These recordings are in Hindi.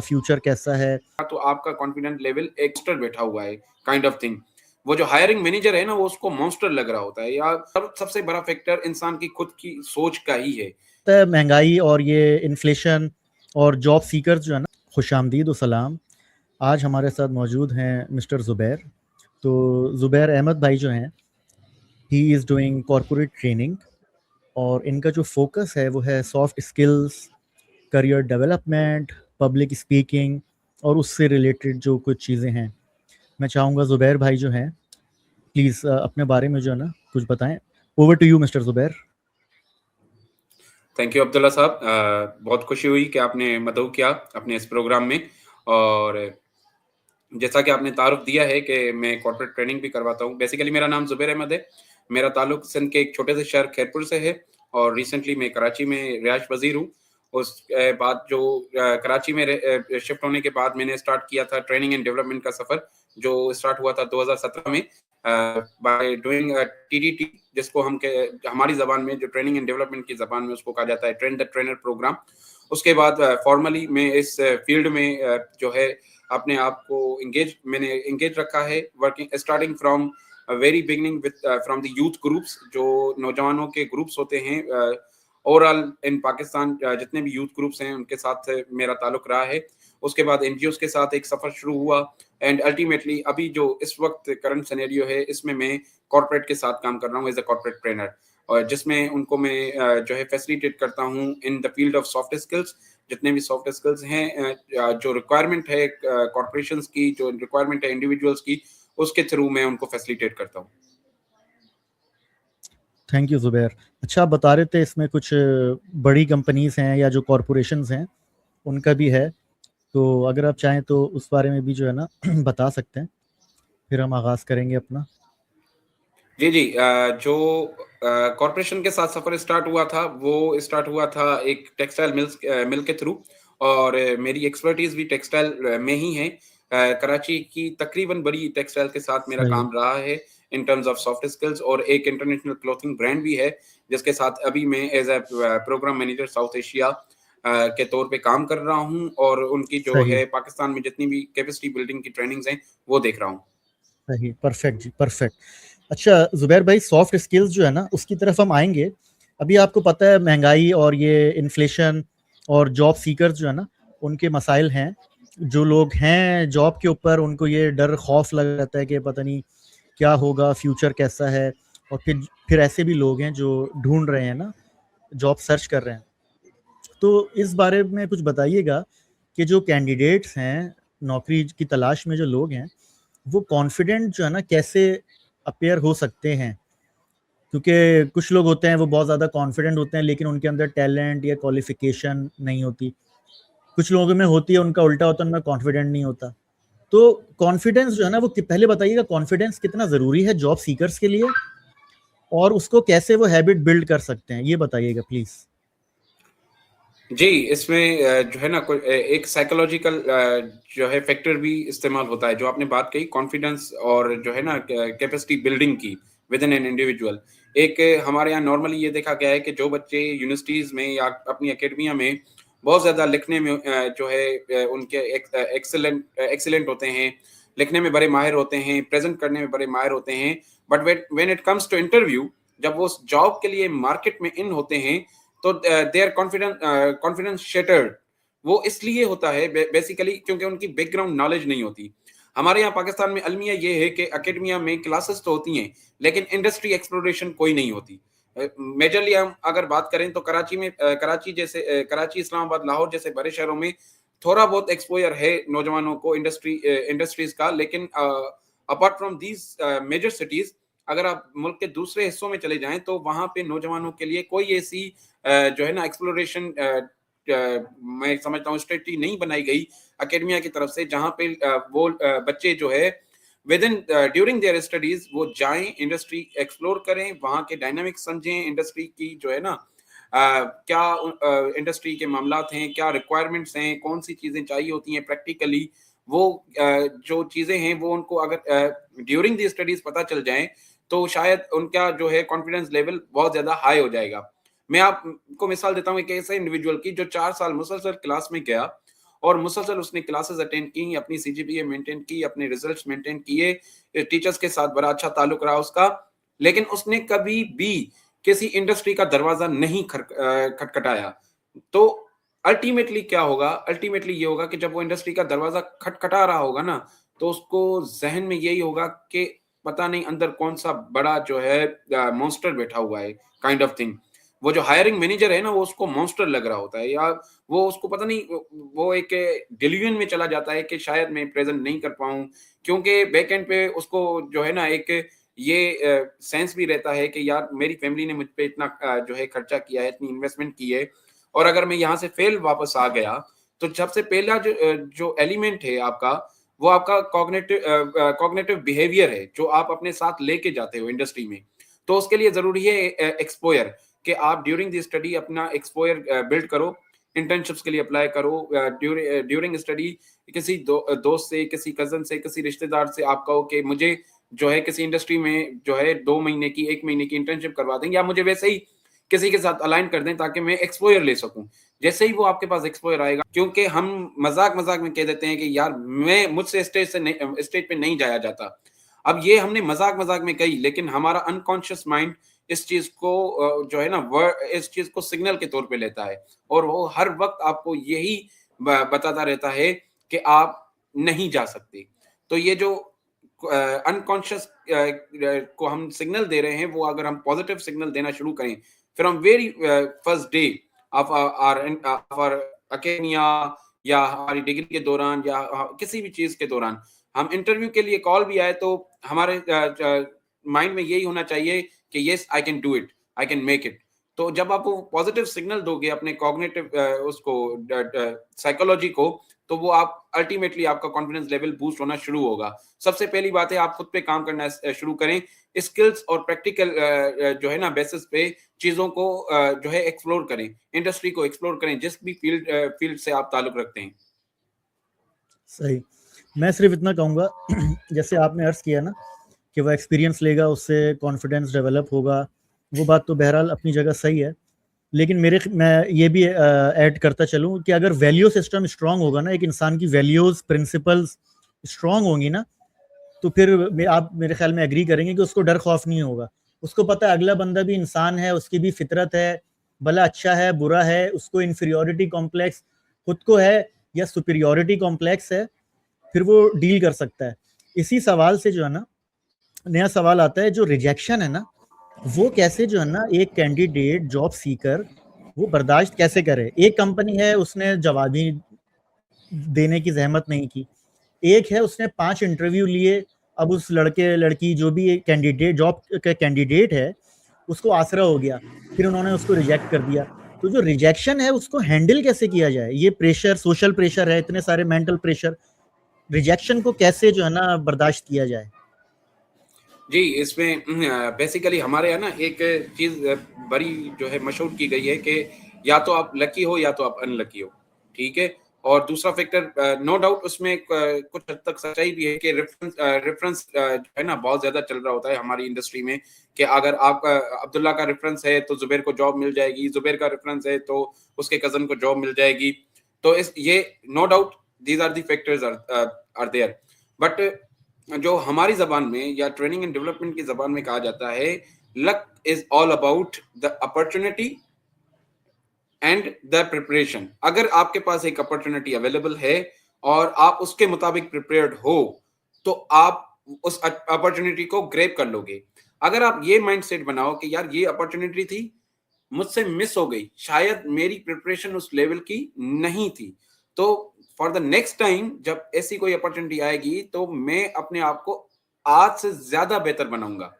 फ्यूचर कैसा है। तो आपका कॉन्फिडेंस लेवल एक्स्ट्रा बैठा हुआ है काइंड ऑफ थिंग। वो जो हायरिंग मैनेजर है ना, वो उसको मॉन्स्टर लग रहा होता है। या सबसे बड़ा फैक्टर इंसान की खुद की सोच का ही है। महंगाई और ये इन्फ्लेशन और जॉब सीकर्स जो है ना, खुशामदीद व सलाम। आज हमारे साथ मौजूद हैं मिस्टर ज़ुबैर। तो ज़ुबैर अहमद भाई जो हैं, he is doing corporate training और इनका जो फोकस है वो है soft skills, career development, public speaking और उससे रिलेटेड जो कुछ चीज़ें हैं। मैं चाहूँगा ज़ुबैर भाई जो हैं, प्लीज़ अपने बारे में जो है ना कुछ बताएं। Over to you mister Zubair. Thank you Abdullah साहब। बहुत खुशी हुई कि आपने मदऊ किया अपने इस प्रोग्राम में। और जैसा कि आपने तारुफ दिया है कि मैं कॉर्पोरेट ट्रेनिंग भी करवाता हूँ। बेसिकली मेरा नाम ज़ुबैर अहमद है। मेरा ताल्लुक सिंध के एक छोटे से शहर खैरपुर से है और रिसेंटली मैं कराची में रिहाइश पजीर हूँ। उस बाद जो कराची में शिफ्ट होने के बाद मैंने स्टार्ट किया था ट्रेनिंग एंड डेवलपमेंट का सफ़र, जो स्टार्ट हुआ था 2017 में बाय डूइंग टीडीटी, जिसको हमारी ज़बान में, जो ट्रेनिंग एंड डेवलपमेंट की ज़बान में, उसको कहा जाता है ट्रेन द ट्रेनर प्रोग्राम। उसके बाद फॉर्मली मैं इस फील्ड में जो है अपने आप को मैंने एंगेज रखा है, working starting from very beginning with from the youth groups, जो नौजवानों के ग्रुप्स होते हैं ओवरऑल इन पाकिस्तान। जितने भी यूथ ग्रुप्स हैं उनके साथ मेरा ताल्लुक रहा है। उसके बाद एनजीओ के साथ एक सफ़र शुरू हुआ एंड अल्टीमेटली अभी जो इस वक्त करंट सिनेरियो है, इसमें मैं कॉर्पोरेट के साथ काम कर रहा हूँ एज अ कॉर्पोरेट ट्रेनर, और जिसमें उनको मैं जो है फैसिलिटेट करता हूँ in the field of soft skills. जितने भी सॉफ्ट स्किल्स हैं, जो रिक्वायरमेंट है कॉर्पोरेशंस की, जो रिक्वायरमेंट है इंडिविजुअल्स की, उसके थ्रू मैं उनको फैसिलिटेट करता हूँ। Thank you Zubair. अच्छा, आप बता रहे थे इसमें कुछ बड़ी कंपनीज़ हैं या जो कॉरपोरेशंस हैं उनका भी है, तो अगर आप चाहें तो उस बारे में भी जो है ना बता सकते हैं, फिर हम आगाज़ करेंगे अपना। जी जी। जो कॉरपोरेशन के साथ सफ़र स्टार्ट हुआ था, वो स्टार्ट हुआ था एक टेक्सटाइल मिल के थ्रू। और मेरी एक्सपर्टीज़ भी टेक्सटाइल में ही है। कराची की तकरीबन बड़ी टेक्सटाइल के साथ मेरा सही। काम रहा है in terms of soft skills. और एक इंटरनेशनल क्लोथिंग ब्रांड भी है जिसके साथ अभी मैं as a program manager South Asia के तौर पे काम कर रहा हूँ, और उनकी जो सही। है पाकिस्तान में जितनी भी कैपेसिटी बिल्डिंग की ट्रेनिंग्स हैं वो देख रहा हूँ। सही, परफेक्ट जी, परफेक्ट। अच्छा ज़ुबैर भाई, सॉफ्ट स्किल्स जो है ना उसकी तरफ हम आएंगे। अभी आपको पता है महंगाई और ये इन्फ्लेशन और जॉब सीकर्स जो है ना उनके मसाइल हैं। जो लोग हैं जॉब के ऊपर, उनको ये डर खौफ लग जाता है कि पता नहीं क्या होगा, फ्यूचर कैसा है। और फिर ऐसे भी लोग हैं जो ढूंढ रहे हैं ना, जॉब सर्च कर रहे हैं। तो इस बारे में कुछ बताइएगा कि जो कैंडिडेट्स हैं, नौकरी की तलाश में जो लोग हैं, वो कॉन्फिडेंट जो है ना कैसे अपेयर हो सकते हैं। क्योंकि कुछ लोग होते हैं वो बहुत ज़्यादा कॉन्फिडेंट होते हैं लेकिन उनके अंदर टैलेंट या क्वालिफिकेशन नहीं होती। कुछ लोगों में होती है, उनका उल्टा होता है, उनमें कॉन्फिडेंट नहीं होता। तो कॉन्फिडेंस जो है ना वो पहले बताइएगा, कॉन्फिडेंस कितना ज़रूरी है जॉब सीकर्स के लिए और उसको कैसे वो हैबिट बिल्ड कर सकते हैं, ये बताइएगा प्लीज़। जी, इसमें जो है ना एक साइकोलॉजिकल जो है फैक्टर भी इस्तेमाल होता है। जो आपने बात कही कॉन्फिडेंस और जो है ना कैपेसिटी बिल्डिंग की विद इन एन इंडिविजुअल। एक हमारे यहाँ नॉर्मली ये देखा गया है कि जो बच्चे यूनिवर्सिटीज़ में या अपनी एकेडमिया में बहुत ज़्यादा लिखने में जो है उनके एक्सीलेंट होते हैं, लिखने में बड़े माहिर होते हैं, प्रेज़ेंट करने में बड़े माहिर होते हैं। But when it comes to interview, जब वो उस जॉब के लिए मार्केट में इन होते हैं, तो देयर कॉन्फिडेंस शेटर्ड। वो इसलिए होता है बेसिकली क्योंकि उनकी बैकग्राउंड नॉलेज नहीं होती। हमारे यहाँ पाकिस्तान में अलमिया ये है कि एकेडमिया में क्लासेस तो होती हैं लेकिन इंडस्ट्री एक्सप्लोरेशन कोई नहीं होती। मेजरली हम अगर बात करें तो कराची, इस्लामाबाद, लाहौर जैसे बड़े शहरों में थोड़ा बहुत एक्सपोजर है नौजवानों को इंडस्ट्रीज का। लेकिन apart from these major cities, अगर आप मुल्क के दूसरे हिस्सों में चले जाएं तो वहां पे नौजवानों के लिए कोई ऐसी जो है ना एक्सप्लोरेशन मैं समझता हूँ स्ट्रेटजी नहीं बनाई गई एकेडमिया की तरफ से, जहां पे वो बच्चे जो है with in during their studies वो जाएं, इंडस्ट्री एक्सप्लोर करें, वहां के डायनामिक्स समझें, इंडस्ट्री की जो है ना क्या इंडस्ट्री के मामलात हैं, क्या रिक्वायरमेंट्स हैं, कौन सी चीजें चाहिए होती हैं प्रैक्टिकली। वो जो चीजें हैं वो उनको अगर ड्यूरिंग दी स्टडीज पता चल जाएं तो शायद उनका जो है कॉन्फिडेंस लेवल बहुत ज्यादा हाई हो जाएगा। मैं आपको मिसाल देता हूँ एक ऐसे इंडिविजुअल की जो 4 साल मुसलसल क्लास में गया और मुसलसल उसने क्लासेस अटेंड की, अपनी सीजीपीए मेंटेन की, अपने रिजल्ट्स मेंटेन किए, टीचर्स के साथ बड़ा अच्छा ताल्लुक रहा उसका, लेकिन उसने कभी भी किसी इंडस्ट्री का दरवाजा नहीं खटखटाया। तो अल्टीमेटली क्या होगा, अल्टीमेटली ये होगा कि जब वो इंडस्ट्री का दरवाजा खटखटा रहा होगा ना, तो उसको जहन में यही होगा कि पता नहीं अंदर कौन सा बड़ा जो है मॉन्स्टर बैठा हुआ है, काइंड ऑफ थिंग। वो जो हायरिंग मैनेजर है ना, वो उसको मॉन्स्टर लग रहा होता है, या वो उसको पता नहीं, वो एक डिल्यूजन में चला जाता है कि शायद मैं प्रेजेंट नहीं कर पाऊं, क्योंकि बैक एंड पे उसको जो है ना एक ये सेंस भी रहता है कि यार मेरी फैमिली ने मुझ पे इतना जो है खर्चा किया है, इतनी इन्वेस्टमेंट की है, और अगर मैं यहाँ से फेल वापस आ गया, तो सबसे पहला जो एलिमेंट है आपका, वो आपका कॉग्निटिव बिहेवियर है, जो आप अपने साथ लेके जाते हो इंडस्ट्री में। तो उसके लिए जरूरी है एक्सपोयर, कि आप ड्यूरिंग द स्टडी अपना एक्सपोयर बिल्ड करो, इंटर्नशिप्स के लिए अप्लाई करो, ड्यूरिंग स्टडी किसी दोस्त से, किसी कजन से, किसी रिश्तेदार से आप कहो कि मुझे जो है किसी इंडस्ट्री में जो है 2 महीने की, 1 महीने की इंटर्नशिप करवा दें, या मुझे वैसे ही किसी के साथ अलाइन कर दें ताकि मैं एक्सपोयर ले सकूं। जैसे ही वो आपके पास एक्सपोयर आएगा, क्योंकि हम मजाक में कह देते हैं कि यार मुझसे स्टेज पे नहीं जाया जाता। अब ये हमने मजाक में कही, लेकिन हमारा अनकॉन्शियस माइंड इस चीज को जो है ना इस चीज को सिग्नल के तौर पे लेता है, और वो हर वक्त आपको यही बताता रहता है कि आप नहीं जा सकते। तो ये जो अनकॉन्शियस को हम सिग्नल दे रहे हैं, वो अगर हम पॉजिटिव सिग्नल देना शुरू करें from very first day of our academia, या हमारी डिग्री के दौरान, या किसी भी चीज के दौरान, हम इंटरव्यू के लिए कॉल भी आए तो हमारे माइंड में यही होना चाहिए कि yes I can do it, I can make it. तो जब आप वो पॉजिटिव सिग्नल दोगे अपने कॉग्निटिव उसको साइकोलॉजी को, तो वो आप अल्टीमेटली आपका कॉन्फिडेंस लेवल बूस्ट होना शुरू होगा। सबसे पहली बात है, आप खुद पे काम करना शुरू करें, स्किल्स और प्रैक्टिकल जो है ना बेसिस पे चीजों को जो है एक्सप्लोर करें, इंडस्ट्री को एक्सप्लोर करें, जिस भी फील्ड से आप ताल्लुक रखते हैं। सही। मैं सिर्फ इतना कहूँगा जैसे आपने अर्ज किया ना कि वो एक्सपीरियंस लेगा, उससे कॉन्फिडेंस डेवलप होगा, वो बात तो बहरहाल अपनी जगह सही है। लेकिन मैं ये भी ऐड करता चलूँ कि अगर वैल्यू सिस्टम स्ट्रांग होगा ना, एक इंसान की वैल्यूज़ प्रिंसिपल्स स्ट्रांग होंगी ना, तो फिर आप मेरे ख्याल में एग्री करेंगे कि उसको डर खौफ नहीं होगा। उसको पता है अगला बंदा भी इंसान है, उसकी भी फितरत है, भला अच्छा है बुरा है, उसको इन्फीरियोरिटी कॉम्प्लेक्स खुद को है या सुपीरियोरिटी कॉम्प्लेक्स है, फिर वो डील कर सकता है। इसी सवाल से जो है ना नया सवाल आता है, जो रिजेक्शन है ना, वो कैसे जो है ना एक कैंडिडेट जॉब सीकर वो बर्दाश्त कैसे करे। एक कंपनी है उसने जवाब ही देने की जहमत नहीं की, एक है उसने 5 इंटरव्यू लिए, अब उस लड़के लड़की जो भी कैंडिडेट जॉब का कैंडिडेट है उसको आसरा हो गया, फिर उन्होंने उसको रिजेक्ट कर दिया। तो जो रिजेक्शन है उसको हैंडल कैसे किया जाए, ये प्रेशर, सोशल प्रेशर है, इतने सारे मेंटल प्रेशर, रिजेक्शन को कैसे जो है ना बर्दाश्त किया जाए। जी, इसमें बेसिकली हमारे यहाँ ना एक चीज बड़ी जो है मशहूर की गई है कि या तो आप लकी हो या तो आप अनलकी हो, ठीक है। और दूसरा फैक्टर नो डाउट उसमें कुछ हद तक सच्चाई भी है कि रेफरेंस जो है ना बहुत ज्यादा चल रहा होता है हमारी इंडस्ट्री में, कि अगर आप अब्दुल्ला का रेफरेंस है तो जुबैर को जॉब मिल जाएगी, जुबैर का रेफरेंस है तो उसके कजन को जॉब मिल जाएगी। तो इस ये no doubt these are the factors are there, but जो हमारी जबान में या ट्रेनिंग एंड डेवलपमेंट की जबान में कहा जाता है, luck is all about the opportunity and the preparation. अगर आपके पास एक अपॉर्चुनिटी अवेलेबल है और आप उसके मुताबिक प्रिपेयर्ड हो, तो आप उस अपॉर्चुनिटी को ग्रैब कर लोगे। अगर आप ये माइंडसेट बनाओ कि यार ये अपॉर्चुनिटी थी, मुझसे मिस हो गई, शायद मेरी प्रिपरेशन उस लेवल की नहीं थी, तो फॉर द नेक्स्ट टाइम जब ऐसी कोई अपॉर्चुनिटी आएगी तो मैं अपने आप को आज से ज्यादा बेहतर बनाऊंगा,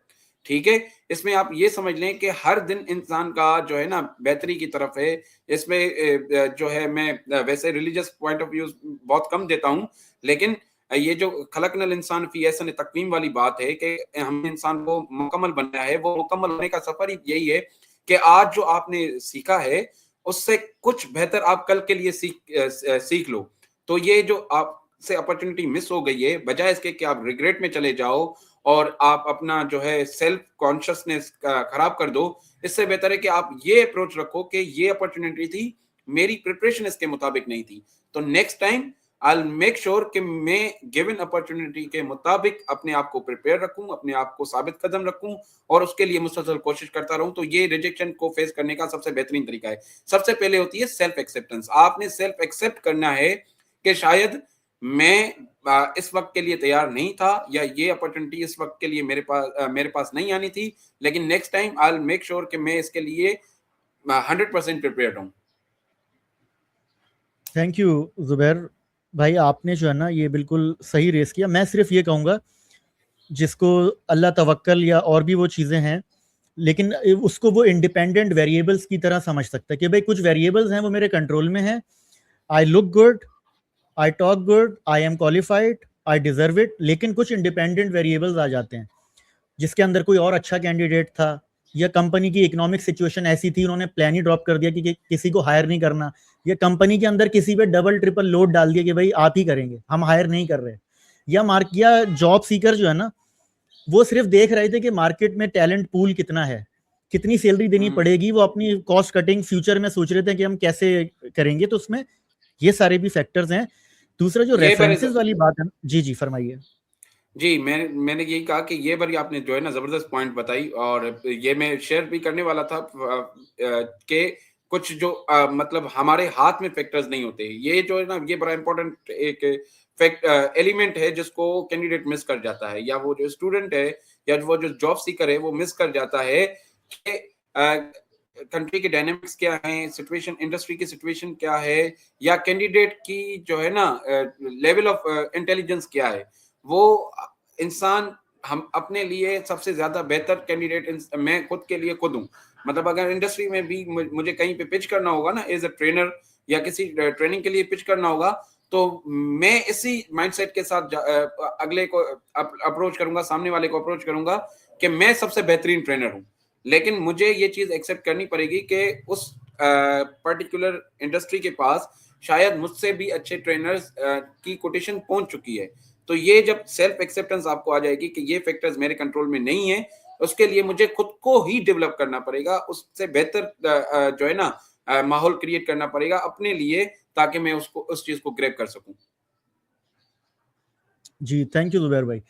ठीक है। इसमें आप ये समझ लें कि हर दिन इंसान का जो है ना बेहतरी की तरफ है। इसमें जो है मैं वैसे रिलीजियस पॉइंट ऑफ व्यू बहुत कम देता हूं, लेकिन ये जो खलकनल इंसान फी ऐसा तकवीम वाली बात है कि हमने इंसान को मुकम्मल बनाया है, वो मुकम्मल होने का सफर ही यही है कि आज जो आपने सीखा है उससे कुछ बेहतर आप कल के लिए सीख लो। तो ये जो आपसे अपॉर्चुनिटी मिस हो गई है, बजाय इसके कि आप रिग्रेट में चले जाओ और आप अपना जो है सेल्फ कॉन्शियसनेस खराब कर दो, इससे बेहतर है कि आप ये अप्रोच रखो कि ये अपॉर्चुनिटी थी, मेरी प्रिपरेशन इसके मुताबिक नहीं थी, तो next time I make sure कि मैं गिवन अपॉर्चुनिटी के मुताबिक अपने आप को प्रिपेयर रखूं, अपने आप को साबित कदम रखूं और उसके लिए मुसलसल कोशिश करता रहूं। तो ये रिजेक्शन को फेस करने का सबसे बेहतरीन तरीका है। सबसे पहले होती है सेल्फ एक्सेप्टेंस। आपने सेल्फ एक्सेप्ट करना है कि शायद मैं इस वक्त के लिए तैयार नहीं था या ये अपॉर्चुनिटी इस वक्त के लिए मेरे पास नहीं आनी थी, लेकिन next time I will make sure कि मैं इसके लिए 100% प्रिपेयर्ड हूं। थैंक यू जुबैर भाई, आपने जो है ना ये बिल्कुल सही रेस किया। मैं सिर्फ ये कहूँगा, जिसको अल्लाह तवक्कल या और भी वो चीज़ें हैं, लेकिन उसको वो इंडिपेंडेंट वेरिएबल्स की तरह समझ सकता है कि भाई कुछ वेरिएबल्स हैं वो मेरे कंट्रोल में हैं। I look good, I talk good, I am qualified, I deserve it. लेकिन कुछ इंडिपेंडेंट वेरिएबल्स आ जाते हैं जिसके अंदर कोई और अच्छा कैंडिडेट था, या कंपनी की इकोनॉमिक सिचुएशन ऐसी थी उन्होंने प्लान ही ड्रॉप कर दिया कि किसी को हायर नहीं करना, या कंपनी के अंदर किसी पे डबल ट्रिपल लोड डाल दिया कि भाई आप ही करेंगे, हम हायर नहीं कर रहे। या जॉब सीकर जो है ना वो सिर्फ देख रहे थे कि मार्केट में टैलेंट पूल कितना है, कितनी सैलरी देनी पड़ेगी, वो अपनी कॉस्ट कटिंग फ्यूचर में सोच रहे थे कि हम कैसे करेंगे। तो उसमें ये सारे भी फैक्टर्स हैं। दूसरा जो रेफरेंसेस वाली बात है, जी जी फरमाइए। जी, मैंने यही कहा कि ये बारी आपने जो है ना ज़बरदस्त पॉइंट बताई और ये मैं शेयर भी करने वाला था कि कुछ जो मतलब हमारे हाथ में फैक्टर्स नहीं होते। ये जो है ना ये बड़ा इम्पोर्टेंट एक एलिमेंट है जिसको कैंडिडेट मिस कर जाता है, या वो जो स्टूडेंट है या वो जो जॉब सीकर है वो मिस कर जाता है कि कंट्री के डायनामिक्स क्या हैं, सिचुएशन इंडस्ट्री की सिचुएशन क्या है, या कैंडिडेट की जो है ना लेवल ऑफ इंटेलिजेंस क्या है। वो इंसान हम अपने लिए सबसे ज्यादा बेहतर कैंडिडेट मैं खुद के लिए खुद हूँ। मतलब अगर इंडस्ट्री में भी मुझे कहीं पे पिच करना होगा ना एज अ ट्रेनर या किसी ट्रेनिंग के लिए पिच करना होगा, तो मैं इसी माइंडसेट के साथ अगले को अप्रोच करूंगा, सामने वाले को अप्रोच करूंगा कि मैं सबसे बेहतरीन ट्रेनर हूँ। लेकिन मुझे ये चीज एक्सेप्ट करनी पड़ेगी कि उस पर्टिकुलर इंडस्ट्री के पास शायद मुझसे भी अच्छे ट्रेनर्स की कोटेशन पहुंच चुकी है। तो ये जब सेल्फ एक्सेप्टेंस आपको आ जाएगी कि ये फैक्टर्स मेरे कंट्रोल में नहीं है, उसके लिए मुझे खुद को ही डेवलप करना पड़ेगा, उससे बेहतर जो है ना माहौल क्रिएट करना पड़ेगा अपने लिए, ताकि मैं उसको उस चीज को ग्रैब कर सकूं। जी थैंक यू जुबैर भाई।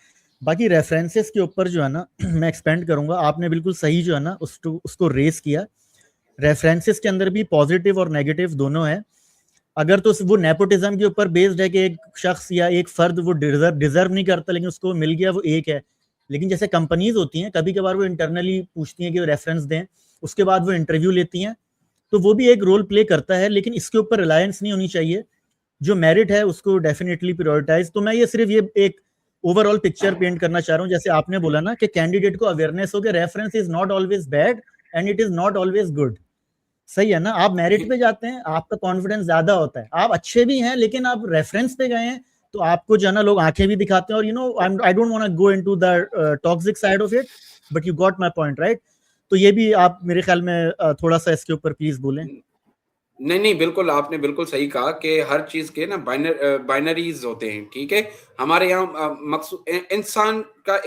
बाकी रेफरेंसेस के ऊपर जो है ना मैं एक्सपेंड करूंगा। आपने बिल्कुल सही जो है ना उसको रेस किया। रेफरेंसेस के अंदर भी पॉजिटिव और नेगेटिव दोनों है। अगर तो वो नेपोटिज्म के ऊपर बेस्ड है कि एक शख्स या एक फर्द वो डिजर्व नहीं करता लेकिन उसको मिल गया, वो एक है। लेकिन जैसे कंपनीज होती हैं कभी कभार वो इंटरनली पूछती हैं कि रेफरेंस दें, उसके बाद वो इंटरव्यू लेती हैं, तो वो भी एक रोल प्ले करता है। लेकिन इसके ऊपर रिलायंस नहीं होनी चाहिए। जो मेरिट है उसको डेफिनेटली प्रायोरिटाइज। तो मैं ये सिर्फ ये एक ओवरऑल पिक्चर पेंट करना चाह रहा हूँ। जैसे आपने बोला ना कि कैंडिडेट को अवेयरनेस हो कि reference is not always bad and it is not always good. सही है ना, आप मेरिट पे जाते हैं, आपका कॉन्फिडेंस ज्यादा होता है, आप अच्छे भी हैं, लेकिन आप रेफरेंस पे गए हैं तो आपको जो है ना लोग आंखें भी दिखाते हैं। और I don't want to go into the toxic side of it, but you got my point right. तो ये भी आप मेरे ख्याल में थोड़ा सा इसके ऊपर प्लीज बोलें। नहीं, बिल्कुल आपने बिल्कुल सही कहा कि हर चीज़ के ना बाइनरीज़ होते हैं, ठीक है? हमारे यहाँ इंसान का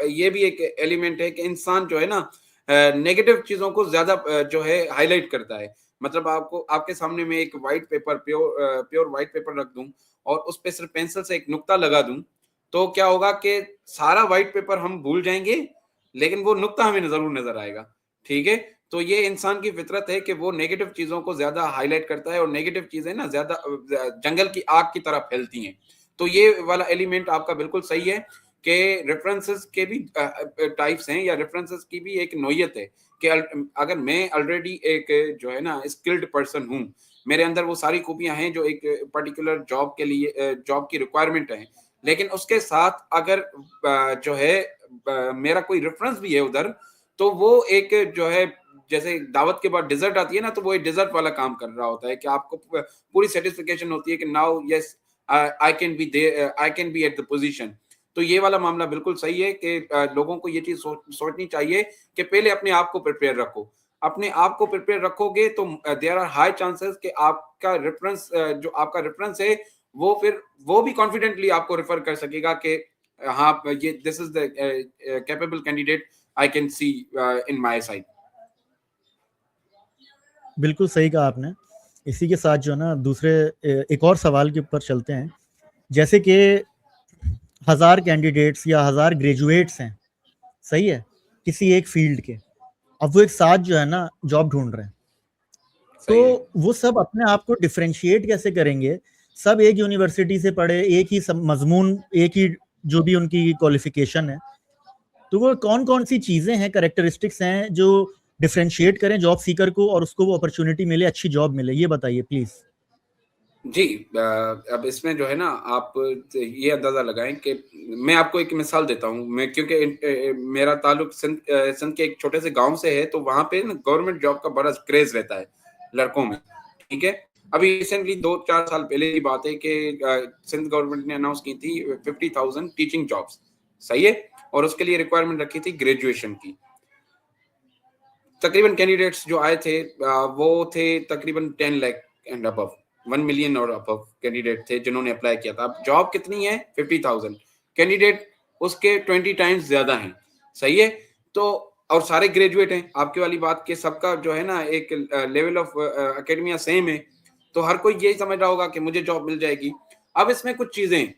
ये भी एक एलिमेंट है कि इंसान जो है ना नेगेटिव चीज़ों को ज़्यादा जो है हाइलाइट करता है। मतलब आपके सामने मैं एक white paper pure white paper रख दूँ और उस पे सिर्फ पेंसिल से एक नुक्ता लगा दूँ, तो क्या होगा कि सारा व्हाइट पेपर हम भूल जाएँगे, लेकिन वो नुक्ता हमें ज़रूर नज़र आएगा, ठीक है? तो ये इंसान की फितरत है कि वो नेगेटिव चीजों को ज्यादा हाईलाइट करता है और नेगेटिव चीजें ना ज्यादा जंगल की आग की तरह फैलती हैं। तो ये वाला एलिमेंट आपका बिल्कुल सही है कि रेफरेंसेस के भी टाइप्स हैं, या रेफरेंसेस की भी एक नोयत है कि अगर मैं ऑलरेडी एक जो है ना स्किल्ड पर्सन हूँ, मेरे अंदर वो सारी खूबियां हैं जो एक पर्टिकुलर जॉब के लिए जॉब की रिक्वायरमेंट है, लेकिन उसके साथ अगर जो है मेरा कोई रेफरेंस भी है उधर, तो वो एक जो है जैसे दावत के बाद डिजर्ट आती है ना, तो वो एक डिजर्ट वाला काम कर रहा होता है कि आपको पूरी सेटिस्फिकेशन होती है कि now yes I can be there, I can be at the position. तो ये वाला मामला बिल्कुल सही है कि लोगों को ये चीज सोचनी चाहिए कि पहले अपने आप को प्रिपेयर रखो। अपने आप को प्रिपेयर रखोगे तो देयर आर हाई चांसेस कि आपका रेफरेंस जो आपका रेफरेंस है वो फिर वो भी कॉन्फिडेंटली आपको रेफर कर सकेगा कि हाँ ये this is the capable candidate I can see in my side. बिल्कुल सही कहा आपने। इसी के साथ जो है ना दूसरे एक और सवाल के ऊपर चलते हैं। जैसे कि 1000 कैंडिडेट्स या 1000 ग्रेजुएट्स हैं, सही है, किसी एक फील्ड के। अब वो एक साथ जो है ना जॉब ढूंढ रहे हैं, सही है। तो वो सब अपने आप को डिफरेंशिएट कैसे करेंगे? सब एक यूनिवर्सिटी से पढ़े, एक ही सब मजमून, एक ही जो भी उनकी क्वालिफिकेशन है, तो वो कौन कौन सी चीजें हैं, कैरेक्टरिस्टिक्स हैं जो डिफरेंशिएट करें जॉब सीकर को और उसको वो अपॉर्चुनिटी मिले, अच्छी जॉब मिले, ये बताइए प्लीज। जी, अब इसमें जो है ना आप ये अंदाज़ा लगाएँ कि मैं आपको एक मिसाल देता हूँ। मैं क्योंकि मेरा ताल्लुक सिंध के एक छोटे से गाँव से है, तो वहाँ पे ना गवर्नमेंट जॉब का बड़ा क्रेज़ रहता है लड़कों में, ठीक है? अभी रिसेंटली 2-4 साल पहले की बात है कि सिंध गवर्नमेंट ने अनाउंस की थी 50,000 टीचिंग जॉब्स, सही है? और उसके लिए रिक्वायरमेंट रखी थी ग्रेजुएशन की। तकरीबन कैंडिडेट्स जो आए थे वो थे तकरीबन 10 लाख एंड अबव, 1 मिलियन और अबव कैंडिडेट थे जिन्होंने अप्लाई किया था। अब जॉब कितनी है? 50,000, कैंडिडेट उसके 20 टाइम्स ज्यादा हैं, सही है? तो और सारे ग्रेजुएट हैं, आपकी वाली बात के सबका जो है ना एक लेवल ऑफ एकेडमिया सेम है, तो हर कोई यही समझ रहा होगा कि मुझे जॉब मिल जाएगी। अब इसमें कुछ चीजें हैं